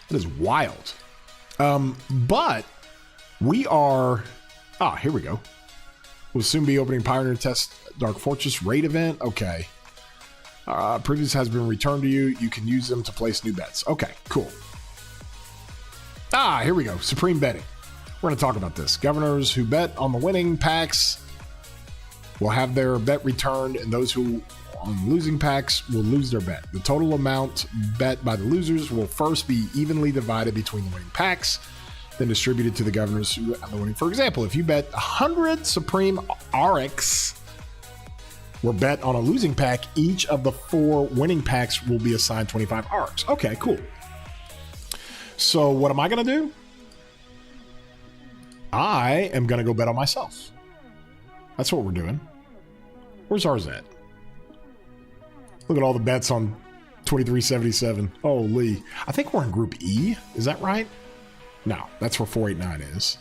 It is wild. But we are... here we go. We'll soon be opening Pioneer Test Dark Fortress raid event. Okay. Previous has been returned to you. You can use them to place new bets. Okay, cool. Here we go. Supreme betting. We're going to talk about this. Governors who bet on the winning packs will have their bet returned, and those who on losing packs will lose their bet. The total amount bet by the losers will first be evenly divided between the winning packs, then distributed to the governors who have the winning. For example, if you bet 100 Supreme RX were bet on a losing pack, each of the 4 winning packs will be assigned 25 RX. Okay, cool. So what am I going to do? I am going to go bet on myself. That's what we're doing. Where's ours at? Look at all the bets on 2377. Holy. I think we're in Group E. Is that right? No, that's where 489 is.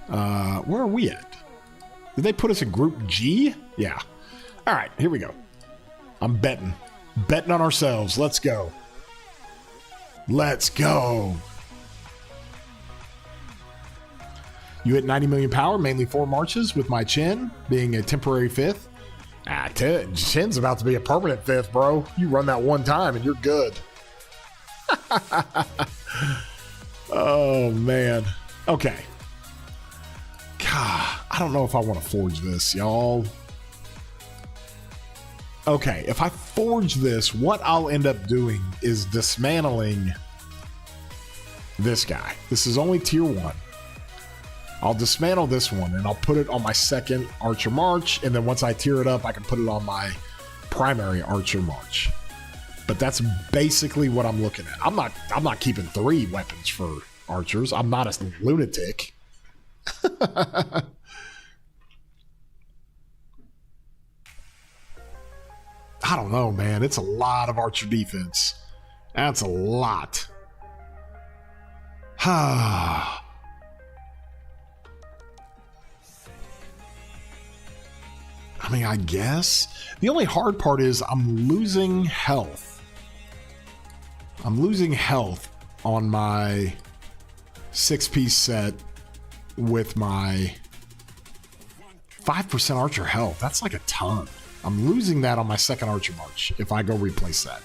Where are we at? Did they put us in Group G? Yeah. All right, here we go. I'm betting. Betting on ourselves. Let's go. Let's go. You hit 90 million power, mainly 4 marches, with my Chin being a temporary 5th. Chin's about to be a permanent 5th, bro. You run that one time and you're good. Oh, man. Okay. God, I don't know if I want to forge this, y'all. Okay, if I forge this, what I'll end up doing is dismantling this guy. This is only tier 1. I'll dismantle this one and I'll put it on my second Archer March, and then once I tier it up, I can put it on my primary Archer March. But that's basically what I'm looking at. I'm not keeping 3 weapons for archers. I'm not a lunatic. I don't know, man. It's a lot of archer defense. That's a lot. I mean, I guess. The only hard part is I'm losing health. I'm losing health on my 6-piece set with my 5% archer health. That's like a ton. I'm losing that on my second Archer March if I go replace that.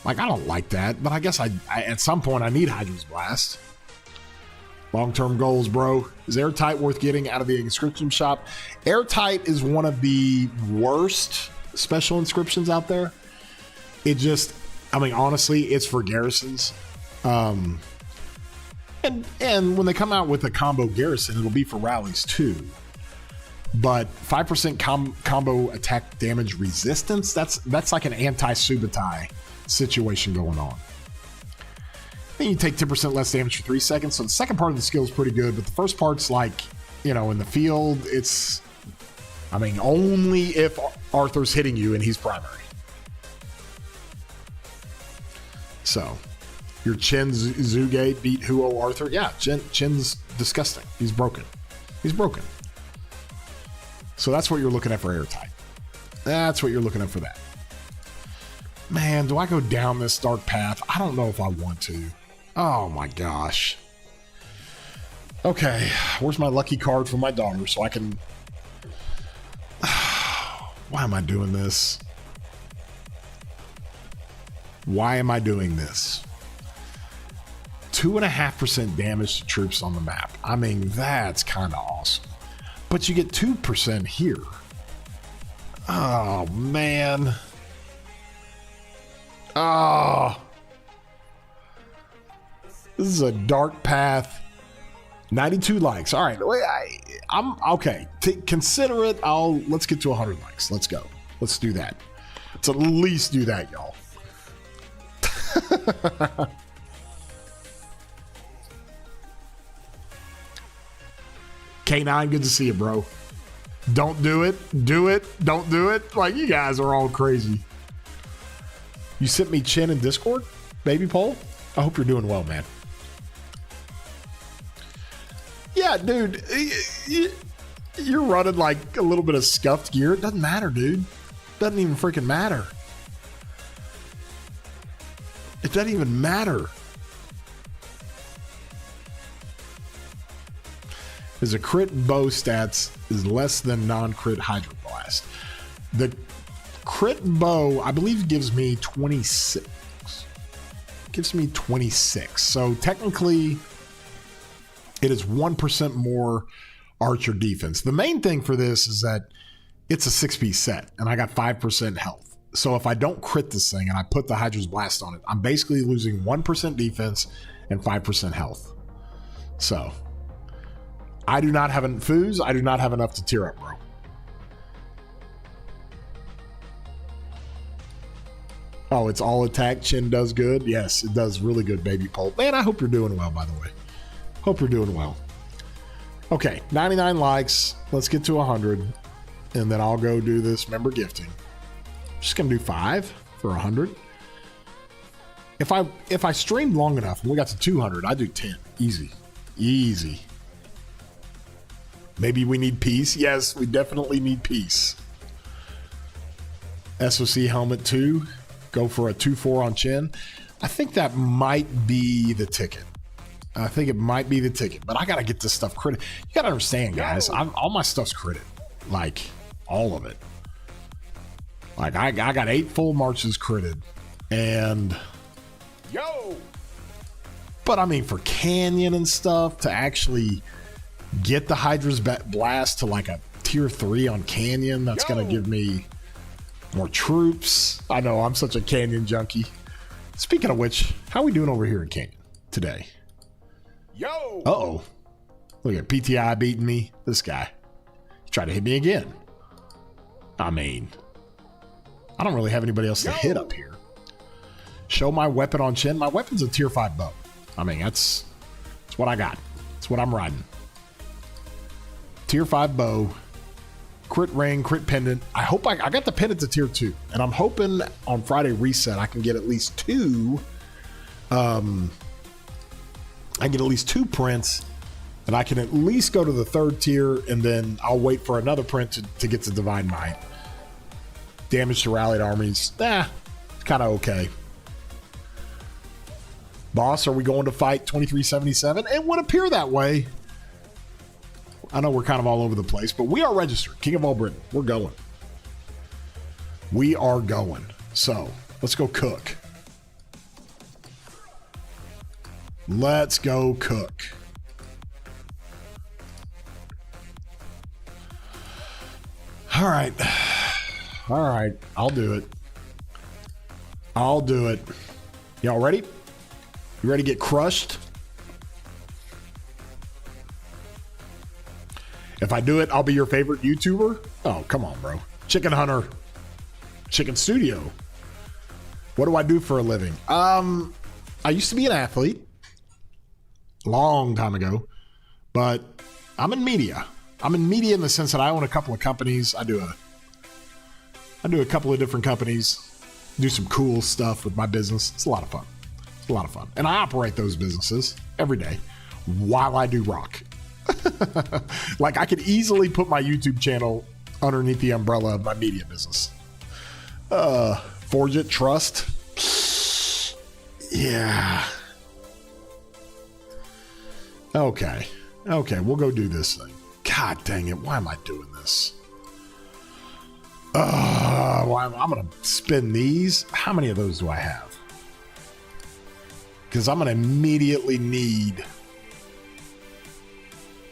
Like, I don't like that, but I guess I at some point I need Hydra's Blast. Long-term goals, bro. Is Airtight worth getting out of the inscription shop? Airtight is one of the worst special inscriptions out there. It just, I mean, honestly, it's for garrisons. And when they come out with a combo garrison, it'll be for rallies too. But 5% combo attack damage resistance, that's like an anti-Subutai situation going on. Then you take 10% less damage for 3 seconds. So the second part of the skill is pretty good, but the first part's like, you know, in the field, it's, I mean, only if Arthur's hitting you and he's primary. So, your Chin's Zugate beat Huo Arthur. Yeah, Chin's disgusting. He's broken. He's broken. So that's what you're looking at for Airtight. That's what you're looking at for that. Man, do I go down this dark path? I don't know if I want to. Oh my gosh. Okay, where's my lucky card for my daughter so I can... Why am I doing this? Why am I doing this? 2.5% damage to troops on the map. I mean, that's kind of awesome. But you get 2% here. Oh, man. Oh. This is a dark path. 92 likes. All right. I'm okay. Consider it. Let's get to 100 likes. Let's go. Let's do that. Let's at least do that, y'all. K9, good to see you, bro. Don't do it. Do it. Don't do it. Like, you guys are all crazy. You sent me Chin in Discord, Baby Pole? I hope you're doing well, man. Yeah, dude. You're running like a little bit of scuffed gear. It doesn't matter, dude. Doesn't even freaking matter. It doesn't even matter. Is a crit bow stats is less than non-crit Hydro Blast. The crit bow, I believe, gives me 26. Gives me 26. So technically, it is 1% more archer defense. The main thing for this is that it's a 6-piece set, and I got 5% health. So if I don't crit this thing and I put the Hydra's Blast on it, I'm basically losing 1% defense and 5% health. So I do not have enough foos. I do not have enough to tier up, bro. Oh, it's all attack. Chin does good. Yes, it does really good, Baby Pole. Man, I hope you're doing well, by the way. Hope you're doing well. Okay, 99 likes. Let's get to 100. And then I'll go do this member gifting. Just going to do 5 for 100. If I streamed long enough and we got to 200, I do 10. Easy. Easy. Maybe we need peace. Yes, we definitely need peace. SOC helmet 2. Go for a 2-4 on chin. I think that might be the ticket. I think it might be the ticket. But I got to get this stuff critted. You got to understand, guys. All my stuff's critted. Like, all of it. Like, I got 8 full marches critted. And... But, I mean, for Canyon and stuff, to actually get the Hydra's Blast to, like, a tier 3 on Canyon, that's going to give me more troops. I know, I'm such a Canyon junkie. Speaking of which, how are we doing over here in Canyon today? Uh-oh. Look at PTI beating me. This guy. He tried to hit me again. I mean, I don't really have anybody else to hit up here. Show my weapon on chin. My weapon's a tier 5 bow. I mean, that's what I got. That's what I'm riding. Tier 5 bow. Crit ring, crit pendant. I hope I got the pendant to tier 2. And I'm hoping on Friday reset I can get at least 2. I get at least 2 prints. And I can at least go to the 3rd tier. And then I'll wait for another print to get to Divine Might. Damage to rallied armies. It's kind of okay. Boss, are we going to fight 2377? It would appear that way. I know we're kind of all over the place, but we are registered. King of all Britain. We're going. We are going. So, let's go cook. Let's go cook. All right. All right. I'll do it. I'll do it. Y'all ready? You ready to get crushed? If I do it, I'll be your favorite YouTuber? Oh, come on, bro. Chicken Hunter. Chicken Studio. What do I do for a living? I used to be an athlete. Long time ago. But I'm in media. I'm in media in the sense that I own a couple of companies. I do a couple of different companies. Do some cool stuff with my business. It's a lot of fun. It's a lot of fun. And I operate those businesses every day while I do RoK. Like, I could easily put my YouTube channel underneath the umbrella of my media business. Forge it, trust. Yeah. Okay, we'll go do this thing. God dang it, why am I doing this? I'm going to spin these. How many of those do I have? Because I'm going to immediately need...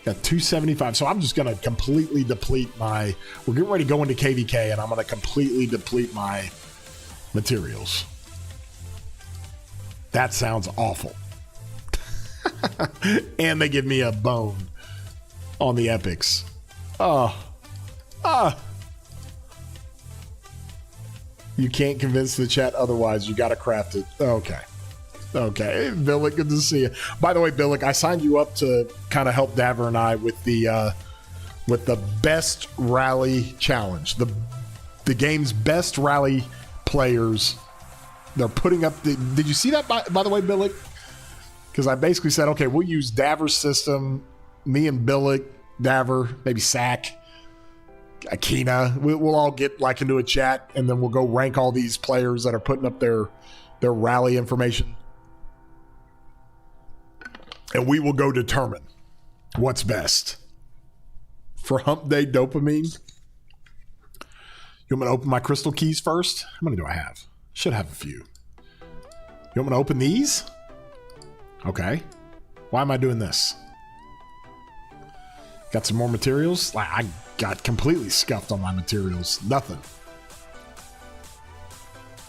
Got 275, so I'm just going to completely deplete my... We're getting ready to go into KVK, and I'm going to completely deplete my materials. That sounds awful. And they give me a bone on the epics. You can't convince the chat otherwise. You got to craft it. Okay. Hey, Billick, good to see you. By the way, Billick, I signed you up to kind of help Daver and I with the best rally challenge. The game's best rally players. They're putting up the... Did you see that, by the way, Billick? Because I basically said, okay, we'll use Daver's system. Me and Billick, Daver, maybe Sack, Akina. We'll all get like into a chat, and then we'll go rank all these players that are putting up their rally information. And we will go determine what's best. For Hump Day Dopamine, you want me to open my crystal keys first? How many do I have? Should have a few. You want me to open these? Okay. Why am I doing this? Got some more materials? I got completely scuffed on my materials. Nothing.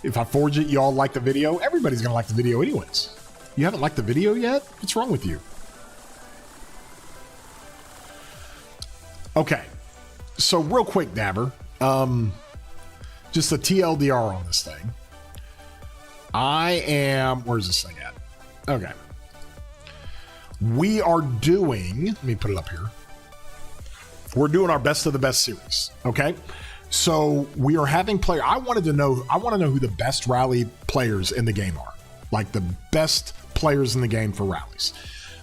If I forge it, you all like the video? Everybody's going to like the video anyways. You haven't liked the video yet? What's wrong with you? Okay. So real quick, Dabber. Just a TLDR on this thing. Where's this thing at? Okay. We are doing, let me put it up here. We're doing our best of the best series. Okay. So we are having I want to know who the best rally players in the game are. Like the best players in the game for rallies.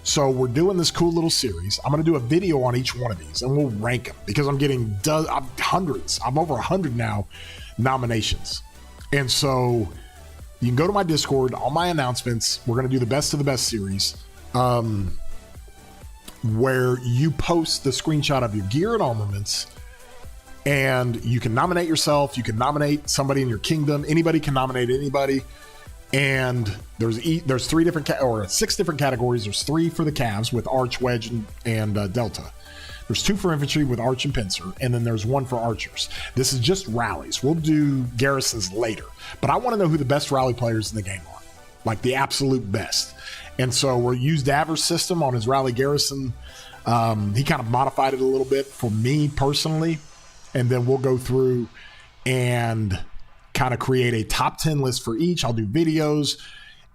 So we're doing this cool little series. I'm going to do a video on each one of these and we'll rank them because I'm getting hundreds. I'm over 100 now nominations. And so you can go to my Discord, all my announcements. We're going to do the best of the best series, where you post the screenshot of your gear and armaments, and you can nominate yourself. You can nominate somebody in your kingdom. Anybody can nominate anybody. And there's 6 different categories. There's 3 for the Cavs with Arch, Wedge, and Delta. There's 2 for infantry with Arch and Pincer, and then there's 1 for archers. This is just rallies. We'll do garrisons later, but I want to know who the best rally players in the game are, like the absolute best. And so we'll use Daver's system on his rally garrison. He kind of modified it a little bit for me personally, and then we'll go through and kind of create a top 10 list for each. I'll do videos,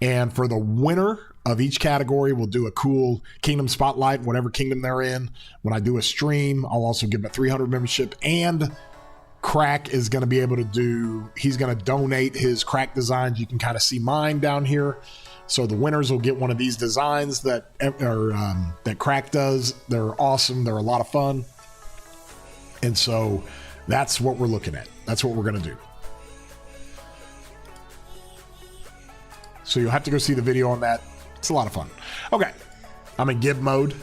and for the winner of each category, we'll do a cool kingdom spotlight, whatever kingdom they're in. When I do a stream, I'll also give them a 300 membership, and Crack is going to be able to he's going to donate his Crack designs. You can kind of see mine down here. So the winners will get one of these designs that Crack does. They're awesome. They're a lot of fun. And so that's what we're looking at. That's what we're going to do. So you'll have to go see the video on that. It's a lot of fun. Okay. I'm in Gib mode.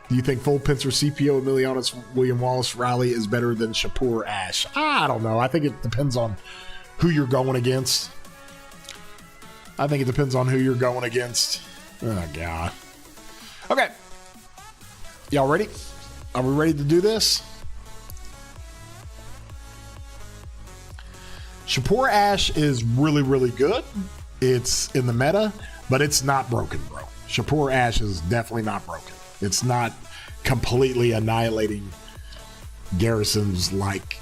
Do you think full Pincer CPO Emilianus William Wallace rally is better than Shapur Ash? I don't know. I think it depends on who you're going against. Oh, God. Okay. Y'all ready? Are we ready to do this? Shapur Ash is really, really good. It's in the meta, but it's not broken, bro. Shapur Ash is definitely not broken. It's not completely annihilating garrisons like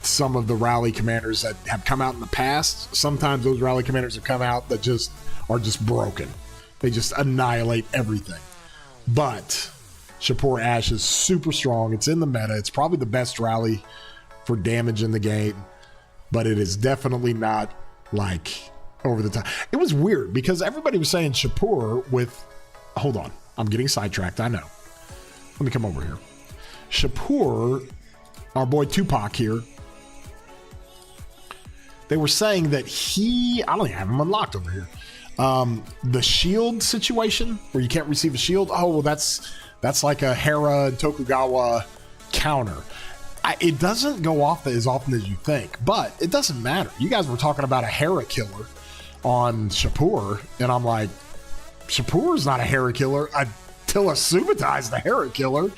some of the rally commanders that have come out in the past. Sometimes those rally commanders have come out that just are just broken. They just annihilate everything. But Shapur Ash is super strong. It's in the meta. It's probably the best rally for damage in the game, but it is definitely not like over the top. It was weird because everybody was saying Shapur with, hold on, I'm getting sidetracked. I know. Let me come over here. Shapur, our boy Tupac here, they were saying that I don't even have him unlocked over here. The shield situation where you can't receive a shield. Oh, well, that's like a Hera and Tokugawa counter. It doesn't go off as often as you think, but it doesn't matter. You guys were talking about a Hera killer on Shapur, and I'm like, Shapur's not a Hera killer. Attila Subutai the Hera killer.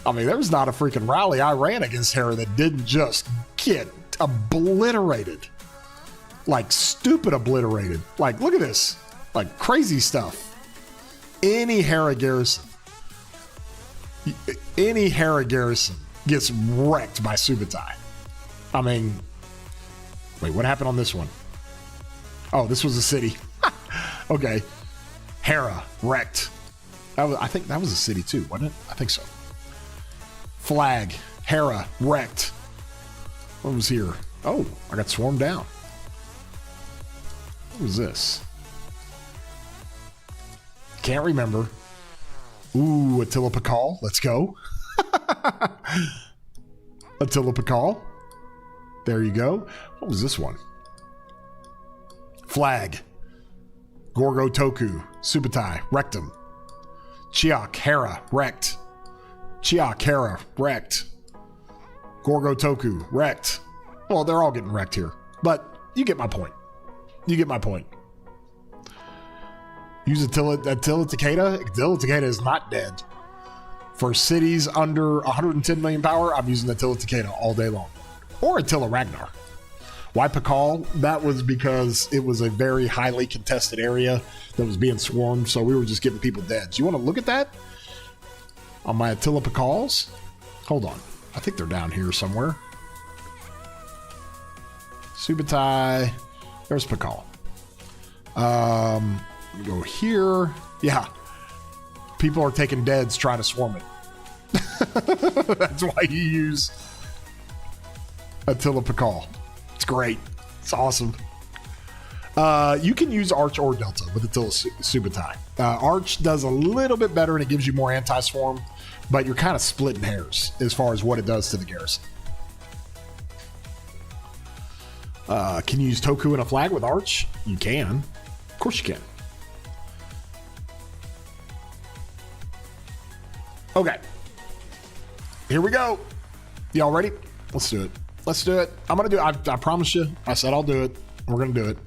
I mean, there's not a freaking rally I ran against Hera that didn't just get obliterated. Like, stupid obliterated. Like, look at this. Like, crazy stuff. Any Hera garrison gets wrecked by Subutai. I mean, wait, what happened on this one? Oh, this was a city. Okay. Hera, wrecked. I think that was a city too, wasn't it? I think so. Flag, Hera, wrecked. What was here? Oh, I got swarmed down. What was this? Can't remember. Ooh, Attila Pakal. Let's go. Attila Pakal. There you go. What was this one? Flag. Gorgo Toku. Subutai. Wrecked him. Chiak. Hera. Wrecked. Chiak. Hera. Wrecked. Gorgo Toku. Wrecked. Well, they're all getting wrecked here. But you get my point. Use Attila Takeda. Attila Takeda is not dead. For cities under 110 million power, I'm using Attila Takeda all day long. Or Attila Ragnar. Why Pakal? That was because it was a very highly contested area that was being swarmed, so we were just giving people deads. You want to look at that? On my Attila Pakals? Hold on. I think they're down here somewhere. Subutai. There's Pakal. Go here. Yeah. People are taking deads trying to swarm it. That's why you use Attila Pakal. It's great. It's awesome. You can use Arch or Delta with Attila Subutai. Arch does a little bit better and it gives you more anti-swarm, but you're kind of splitting hairs as far as what it does to the garrison. Can you use Toku and a flag with Arch? You can. Of course you can. Okay. Here we go. Y'all ready? Let's do it. Let's do it. I'm going to do it. I promise you. I said I'll do it. We're going to do it.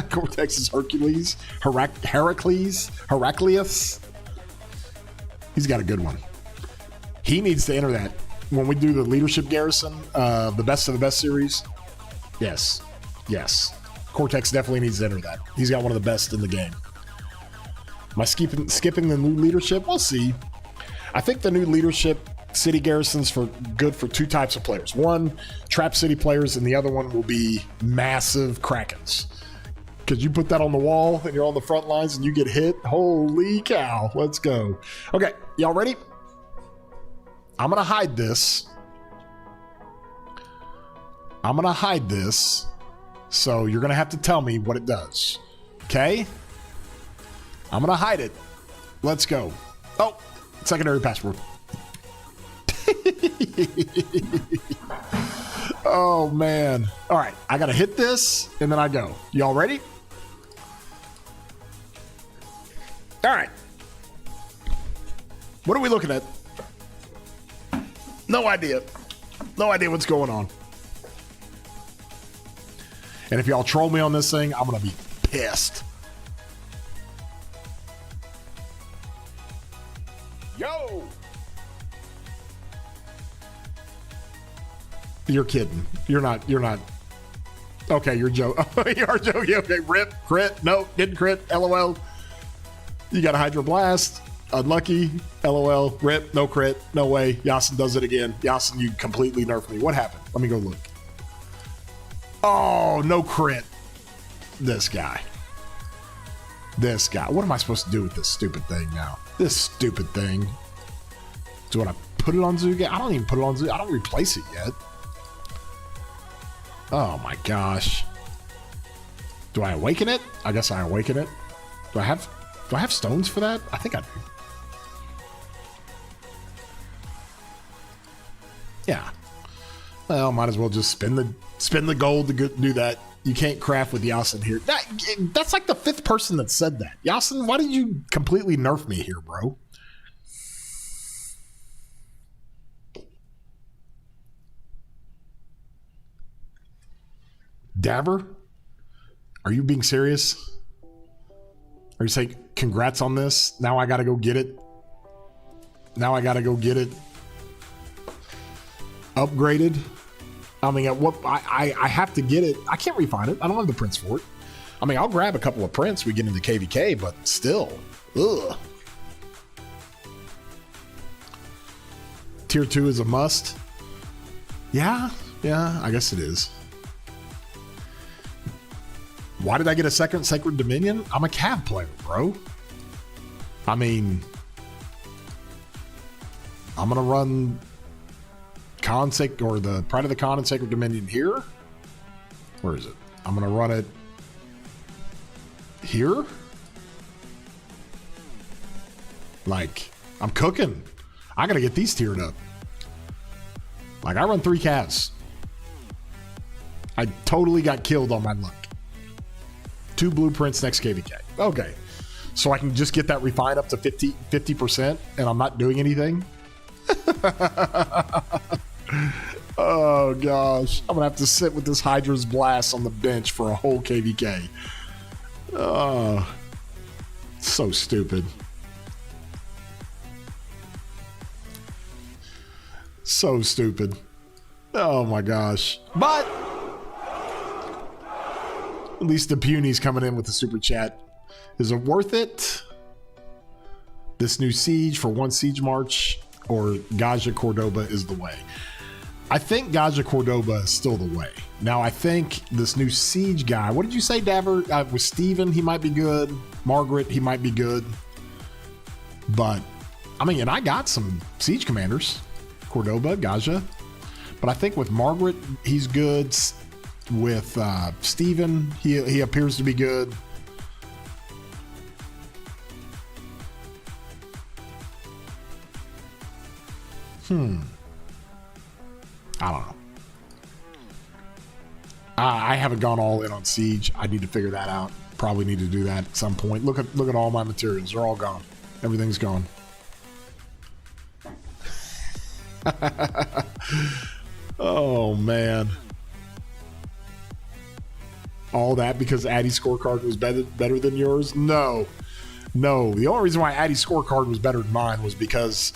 Cortex is Hercules. Heraclius. He's got a good one. He needs to enter that. When we do the leadership garrison, the best of the best series. Yes. Yes. Cortex definitely needs to enter that. He's got one of the best in the game. Am I skipping the new leadership? We'll see. I think the new leadership city garrisons for good for two types of players. One, trap city players, and the other one will be massive Krakens. Because you put that on the wall and you're on the front lines and you get hit. Holy cow. Let's go. Okay, y'all ready? I'm going to hide this. So you're going to have to tell me what it does. Okay? I'm going to hide it. Let's go. Oh, secondary password. Oh, man. All right. I got to hit this and then I go. Y'all ready? All right. What are we looking at? No idea. No idea what's going on. And if y'all troll me on this thing, I'm going to be pissed. Yo! You're kidding. You're not. Okay, you're joking. You are joking. Okay, rip, crit. No, didn't crit. LOL. You got a Hydro Blast. Unlucky. LOL. Rip, no crit. No way. Yasin does it again. Yasin, you completely nerfed me. What happened? Let me go look. Oh, no crit. This guy. What am I supposed to do with this stupid thing now? This stupid thing. Do I put it on Zuga? I don't even put it on Zuga. I don't replace it yet. Oh my gosh. Do I awaken it? I guess I awaken it. Do I have stones for that? I think I do. Yeah. Well, might as well just spend the gold to do that. You can't craft with Yasin here. That's like the fifth person that said that. Yasin, why did you completely nerf me here, bro? Dabber? Are you being serious? Are you saying congrats on this? Now I gotta go get it. Upgraded. I mean, I have to get it. I can't refine it. I don't have the prints for it. I mean, I'll grab a couple of prints. We get into KVK, but still, ugh. Tier 2 is a must. Yeah, I guess it is. Why did I get a second Sacred Dominion? I'm a Cav player, bro. I mean, I'm gonna run the Pride of the Khan and Sacred Dominion here. Where is it? I'm gonna run it here. Like, I'm cooking. I gotta get these tiered up. Like, I run 3 Cavs. I totally got killed on my luck. 2 blueprints next KVK. Okay. So I can just get that refined up to 50% and I'm not doing anything? Oh gosh. I'm gonna have to sit with this Hydra's Blast on the bench for a whole KVK. Oh, so stupid. So stupid. Oh my gosh. But at least the Puny's coming in with the super chat. Is it worth it? This new siege for 1 siege march or Gaja Cordoba is the way? I think Gaja Cordoba is still the way. Now, I think this new siege guy, what did you say, Dabber? With Steven, he might be good. Margaret, he might be good. But, I mean, and I got some siege commanders. Cordoba, Gaja. But I think with Margaret, he's good. With Steven, he appears to be good. I don't know. I haven't gone all in on Siege. I need to figure that out. Probably need to do that at some point. Look at all my materials. They're all gone. Everything's gone. Oh, man. All that because Addy's scorecard was better than yours? No. No. The only reason why Addy's scorecard was better than mine was because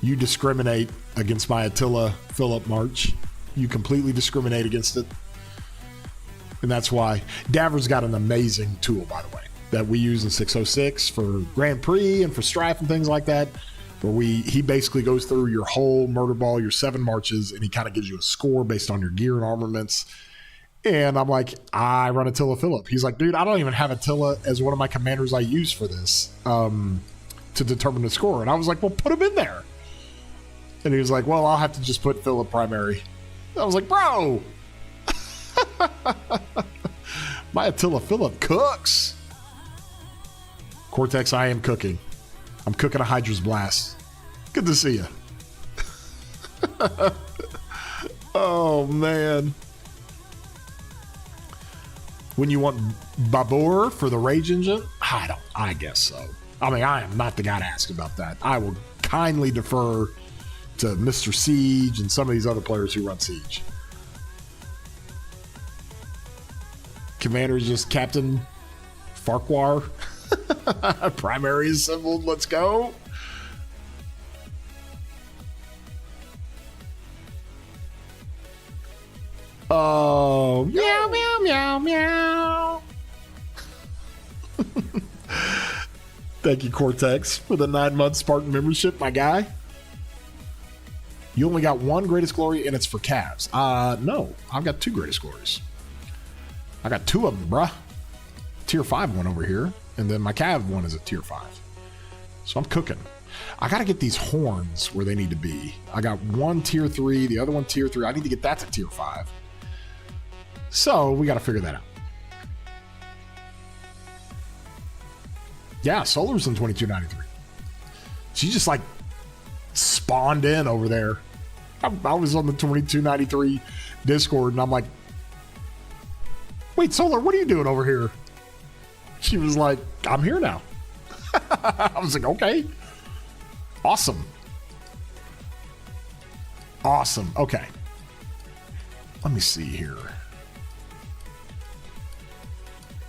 you discriminate against my Attila Philip March. You completely discriminate against it. And that's why. Daver's got an amazing tool, by the way, that we use in 606 for Grand Prix and for Strife and things like that, where he basically goes through your whole murder ball, your 7 marches, and he kind of gives you a score based on your gear and armaments. And I'm like, I run Attila Philip. He's like, dude, I don't even have Attila as one of my commanders I use for this to determine the score. And I was like, well, put him in there. And he was like, well, I'll have to just put Philip primary. I was like, bro. My Attila Philip cooks. Cortex, I am cooking. I'm cooking a Hydra's Blast. Good to see you. Oh, man. When you want Babur for the Rage Engine? I guess so. I mean, I am not the guy to ask about that. I will kindly defer to Mr. Siege and some of these other players who run Siege. Commander is just Captain Farquhar. Primary assembled. Let's go. Oh, meow, meow, meow, meow. Thank you, Cortex, for the 9-month Spartan membership, my guy. You only got one Greatest Glory, and it's for Cavs. No, I've got 2 Greatest Glories. I got 2 of them, bruh. Tier 5 one over here, and then my Cav one is a Tier 5. So I'm cooking. I got to get these horns where they need to be. I got one Tier 3, the other one Tier 3. I need to get that to Tier 5. So we got to figure that out. Yeah, Solar's in 2293. She just like spawned in over there. I was on the 2293 Discord and I'm like, wait, Solar, what are you doing over here? She was like, I'm here now. I was like, okay. Awesome. Awesome. Okay. Let me see here.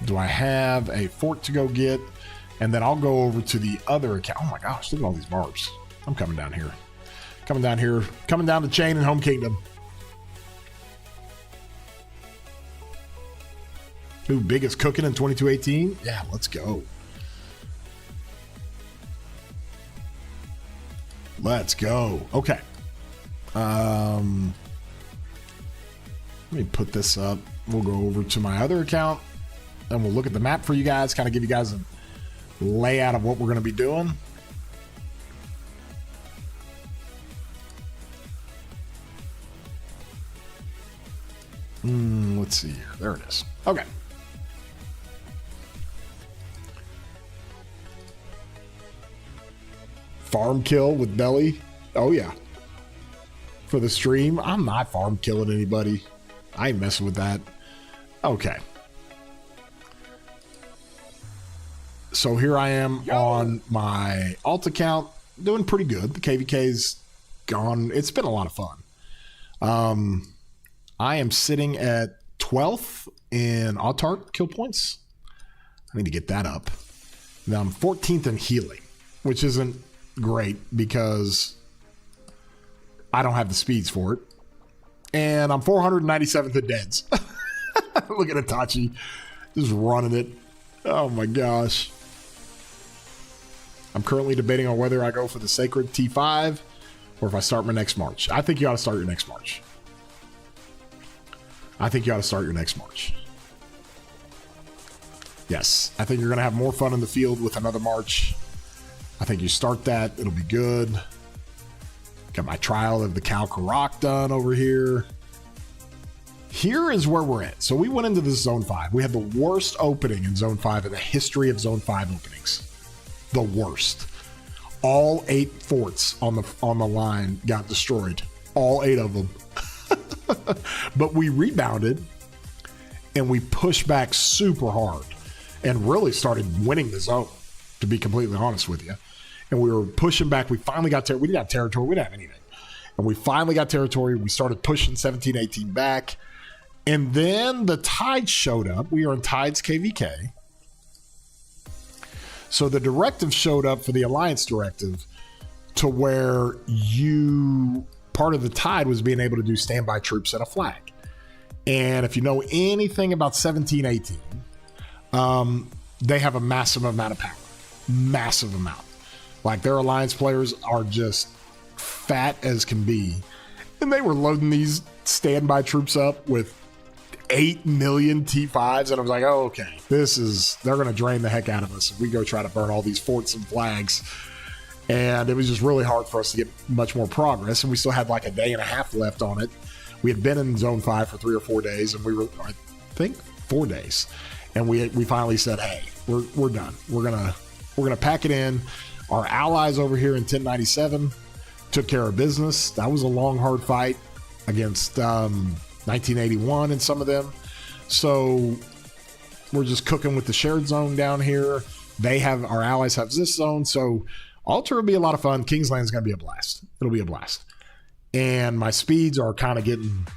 Do I have a fort to go get? And then I'll go over to the other account. Oh my gosh, look at all these barbs. I'm coming down here. Coming down here. Coming down the chain in Home Kingdom. Ooh, biggest cooking in 2218? Yeah, let's go. Let's go. Okay. Let me put this up. We'll go over to my other account and we'll look at the map for you guys, kind of give you guys a layout of what we're going to be doing. Let's see here. There it is. Okay. Farm kill with Belly. Oh, yeah. For the stream. I'm not farm killing anybody. I ain't messing with that. Okay. So here I am on my alt account. Doing pretty good. The KVK's gone. It's been a lot of fun. I am sitting at 12th in Autark kill points. I need to get that up. Now I'm 14th in healing, which isn't great because I don't have the speeds for it. And I'm 497th in deads. Look at Itachi just running it. Oh my gosh. I'm currently debating on whether I go for the Sacred T5 or if I start my next march. I think you ought to start your next march. I think you ought to start your next march. Yes, I think you're going to have more fun in the field with another march. I think you start that. It'll be good. Got my trial of the RoK done over here. Here is where we're at. So we went into this Zone 5. We had the worst opening in Zone 5 in the history of Zone 5 openings. The worst. All 8 forts on the line got destroyed. All 8 of them. But we rebounded and we pushed back super hard and really started winning the zone, to be completely honest with you. And we were pushing back. We finally got we didn't have territory. We didn't have anything. And we finally got territory. We started pushing 17-18 back. And then the Tide showed up. We are in Tide's KVK. So the directive showed up for the Alliance directive to where part of the Tide was being able to do standby troops at a flag. And if you know anything about 17-18, they have a massive amount of power. Massive amount. Like, their Alliance players are just fat as can be. And they were loading these standby troops up with 8 million T5s, and I was like, oh, okay, they're going to drain the heck out of us if we go try to burn all these forts and flags. And it was just really hard for us to get much more progress, and we still had like a day and a half left on it. We had been in Zone 5 for 3 or 4 days, and we were, I think, 4 days. And we finally said, hey, we're done. We're gonna pack it in. Our allies over here in 1097 took care of business. That was a long, hard fight against 1981 and some of them. So we're just cooking with the shared zone down here. Our allies have this zone. So Altar will be a lot of fun. Kingsland is going to be a blast. It'll be a blast. And my speeds are kind of getting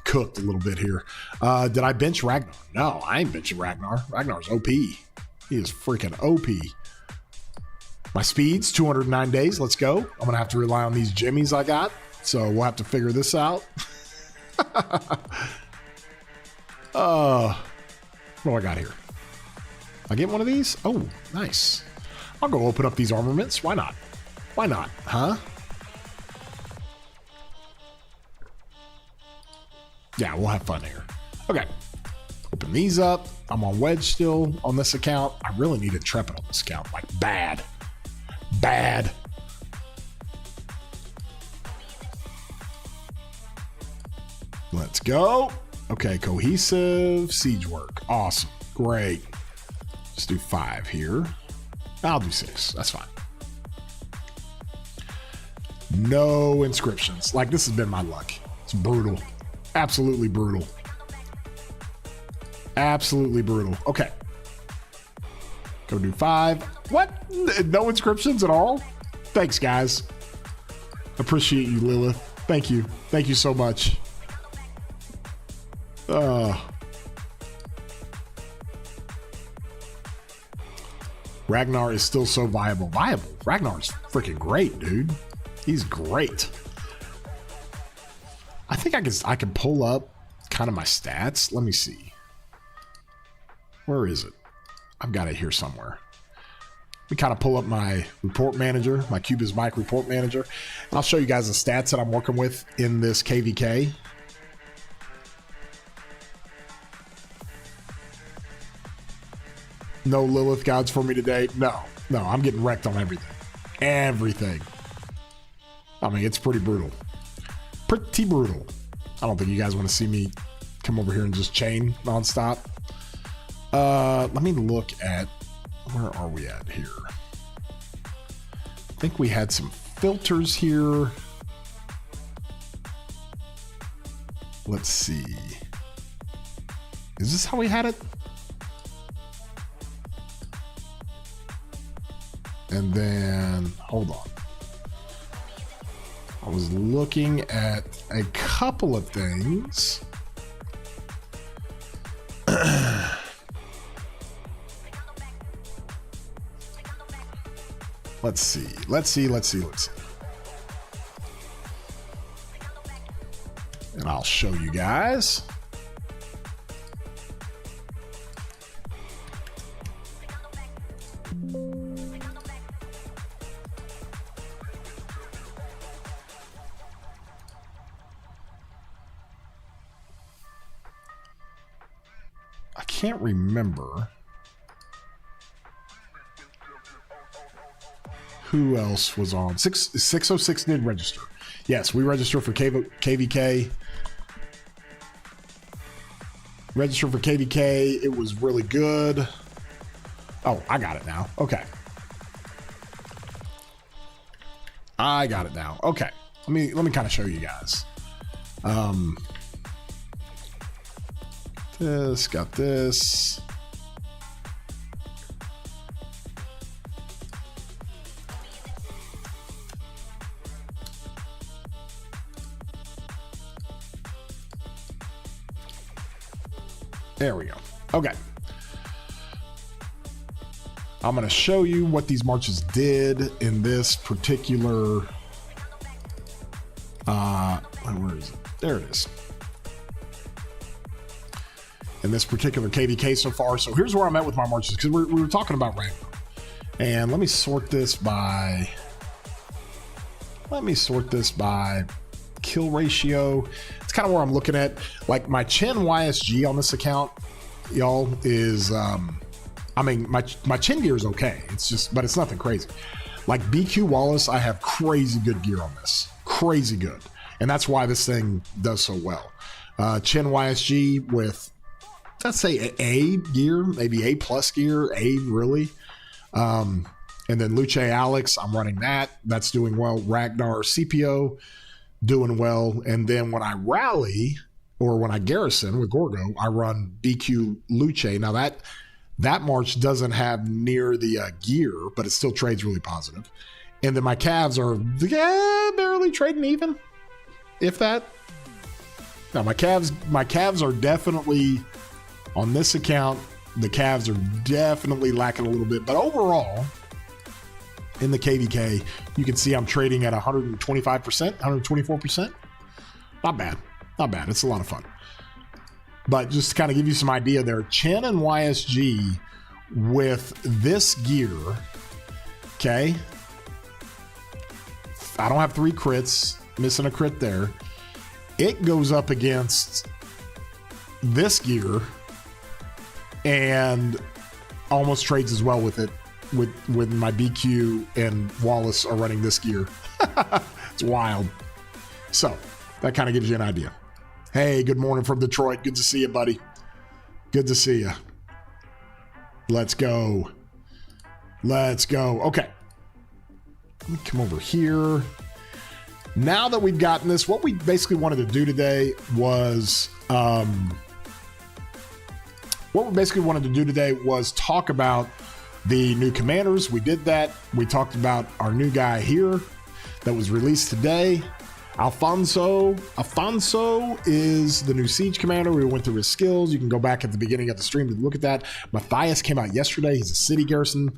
cooked a little bit here. Did I bench Ragnar? No, I ain't benching Ragnar. Ragnar's OP. He is freaking OP. My speeds, 209 days. Let's go. I'm going to have to rely on these jimmies I got. So we'll have to figure this out. What do I got here? I get one of these? Oh, nice. I'll go open up these armaments. Why not? Why not? Huh? Yeah, we'll have fun here. Okay. Open these up. I'm on Wedge still on this account. I really need Intrepid on this account. Like, bad. Bad. Let's go. Okay, cohesive siege work. Awesome. Great. Let's do 5 here. I'll do 6. That's fine. No inscriptions. Like, this has been my luck. It's brutal. Absolutely brutal. Absolutely brutal. Okay. Go do 5. What? No inscriptions at all? Thanks, guys. Appreciate you, Lilith. Thank you. Thank you so much. Ragnar is still so viable. Ragnar's freaking great, dude. He's great. I think I can pull up kind of my stats. Let me see. Where is it? I've got it here somewhere. We kind of pull up my report manager, my Cubis Mike report manager, and I'll show you guys the stats that I'm working with in this KVK. No Lilith gods for me today. No, I'm getting wrecked on everything. Everything. I mean, it's pretty brutal. Pretty brutal. I don't think you guys want to see me come over here and just chain nonstop. Let me look at, where are we at here? I think we had some filters here. Let's see. Is this how we had it? And then, hold on. I was looking at a couple of things. Let's see. And I'll show you guys. I can't remember who else was on. 606 did register. Yes, we registered for KVK. Registered for KVK. It was really good. Oh, I got it now. Okay. I got it now. Okay. Let me kind of show you guys. This, got this. There we go. Okay. I'm going to show you what these marches did in this particular, where is it? There it is. In this particular KVK so far. So here's where I'm at with my marches, because we were talking about random. And let me sort this by kill ratio. It's kind of where I'm looking at. Like my Chen YSG on this account, y'all, is my Chen gear is okay. It's just, but it's nothing crazy. Like BQ Wallace, I have crazy good gear on this. Crazy good. And that's why this thing does so well. Chen YSG with, let's say, A gear, maybe A plus gear, A really. And then Luce Alex, I'm running that. That's doing well. Ragnar CPO, doing well. And then when I rally, or when I garrison with Gorgo, I run BQ Luce. Now that march doesn't have near the gear, but it still trades really positive. And then my calves are barely trading even, if that. Now my calves are definitely, on this account, the calves are definitely lacking a little bit. But overall, in the KVK, you can see I'm trading at 125%, 124%. Not bad. Not bad. It's a lot of fun. But just to kind of give you some idea there, Chen and YSG with this gear, okay? I don't have 3 crits, missing a crit there. It goes up against this gear and almost trades as well with it, with my BQ and Wallace are running this gear. It's wild. So that kind of gives you an idea. Hey, good morning from Detroit. Good to see you, buddy. Good to see you. Let's go. Let's go. Okay. Let me come over here. Now that we've gotten this, what we basically wanted to do today was, talk about the new commanders. We did that. We talked about our new guy here that was released today. Alfonso is the new siege commander. We went through his skills. You can go back at the beginning of the stream to look at that. Matthias came out yesterday. He's a city garrison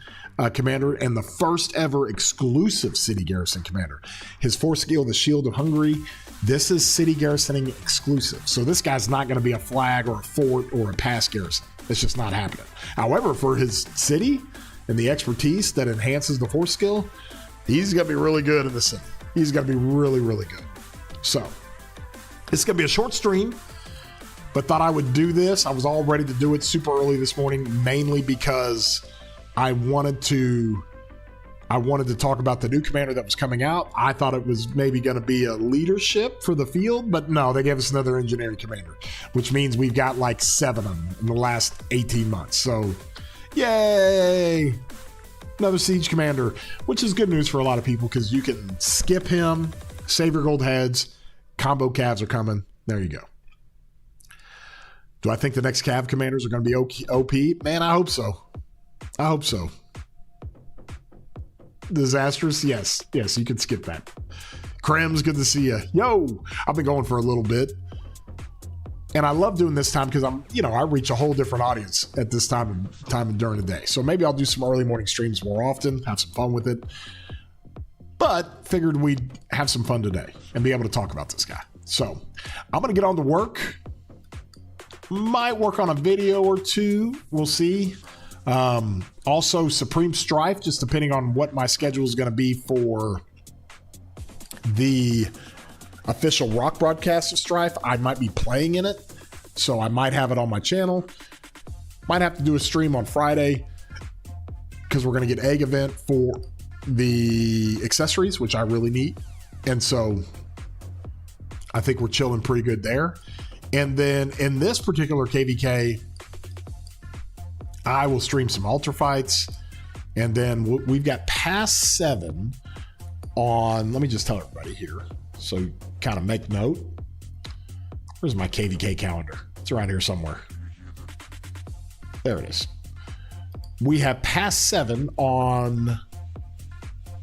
commander and the first ever exclusive city garrison commander. His 4 skill, the Shield of Hungary. This is city garrisoning exclusive. So this guy's not going to be a flag or a fort or a pass garrison. It's just not happening. However, for his city and the expertise that enhances the 4 skill, he's going to be really good in the city. He's going to be really, really good. So, it's going to be a short stream, but thought I would do this. I was all ready to do it super early this morning, mainly because I wanted to talk about the new commander that was coming out. I thought it was maybe going to be a leadership for the field, but no, they gave us another engineering commander, which means we've got like 7 of them in the last 18 months. So, yay! Another siege commander, which is good news for a lot of people because you can skip him, save your gold heads, combo calves are coming. There you go. Do I think the next cav commanders are going to be OP? Man, I hope so. I hope so. Disastrous? Yes, you can skip that. Krems, good to see you. Yo, I've been going for a little bit. And I love doing this time because I reach a whole different audience at this time during the day. So maybe I'll do some early morning streams more often, have some fun with it. But figured we'd have some fun today and be able to talk about this guy. So I'm going to get on to work. Might work on a video or 2. We'll see. Also, Supreme Strife, just depending on what my schedule is going to be for the official RoK broadcast of Strife. I might be playing in it, so I might have it on my channel. Might have to do a stream on Friday because we're going to get egg event for the accessories, which I really need. And so I think we're chilling pretty good there. And then in this particular KVK, I will stream some Ultra Fights. And then we've got past 7 on, let me just tell everybody here. So kind of make note. Where's my KVK calendar? It's around here somewhere. There it is. We have past 7 on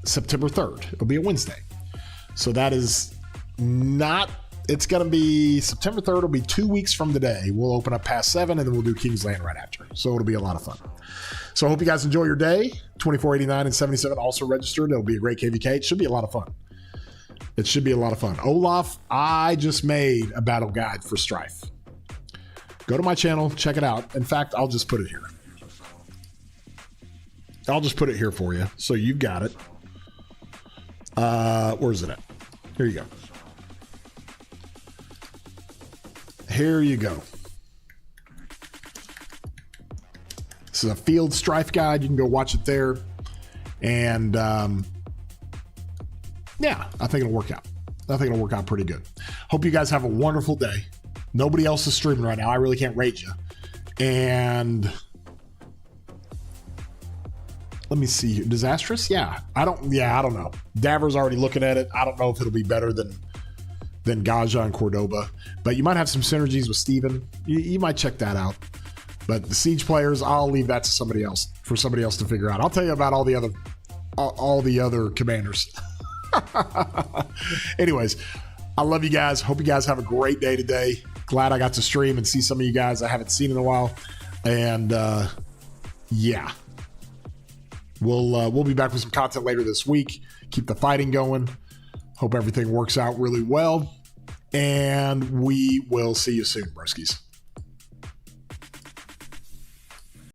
September 3rd. It'll be a Wednesday. So that is not, it's going to be September 3rd. It'll be 2 weeks from today. We'll open up past 7 and then we'll do King's Land right after. So it'll be a lot of fun. So I hope you guys enjoy your day. 24.89 and 77 also registered. It'll be a great KVK. It should be a lot of fun. It should be a lot of fun. Olaf, I just made a battle guide for Strife. Go to my channel, check it out. In fact, I'll just put it here. I'll just put it here for you. So you've got it. Where's it at? Here you go. Here you go. This is a field Strife guide. You can go watch it there. And yeah, I think it'll work out. I think it'll work out pretty good. Hope you guys have a wonderful day. Nobody else is streaming right now. I really can't rate you. And let me see here. Disastrous? Yeah. I don't know. Daver's already looking at it. I don't know if it'll be better than Gaja and Cordoba. But you might have some synergies with Steven. You might check that out. But the Siege players, I'll leave that to somebody else, for somebody else to figure out. I'll tell you about all the other commanders. Anyways, I love you guys. Hope you guys have a great day today. Glad I got to stream and see some of you guys I haven't seen in a while. And yeah, we'll be back with some content later this week. Keep the fighting going. Hope everything works out really well. And we will see you soon, broskies.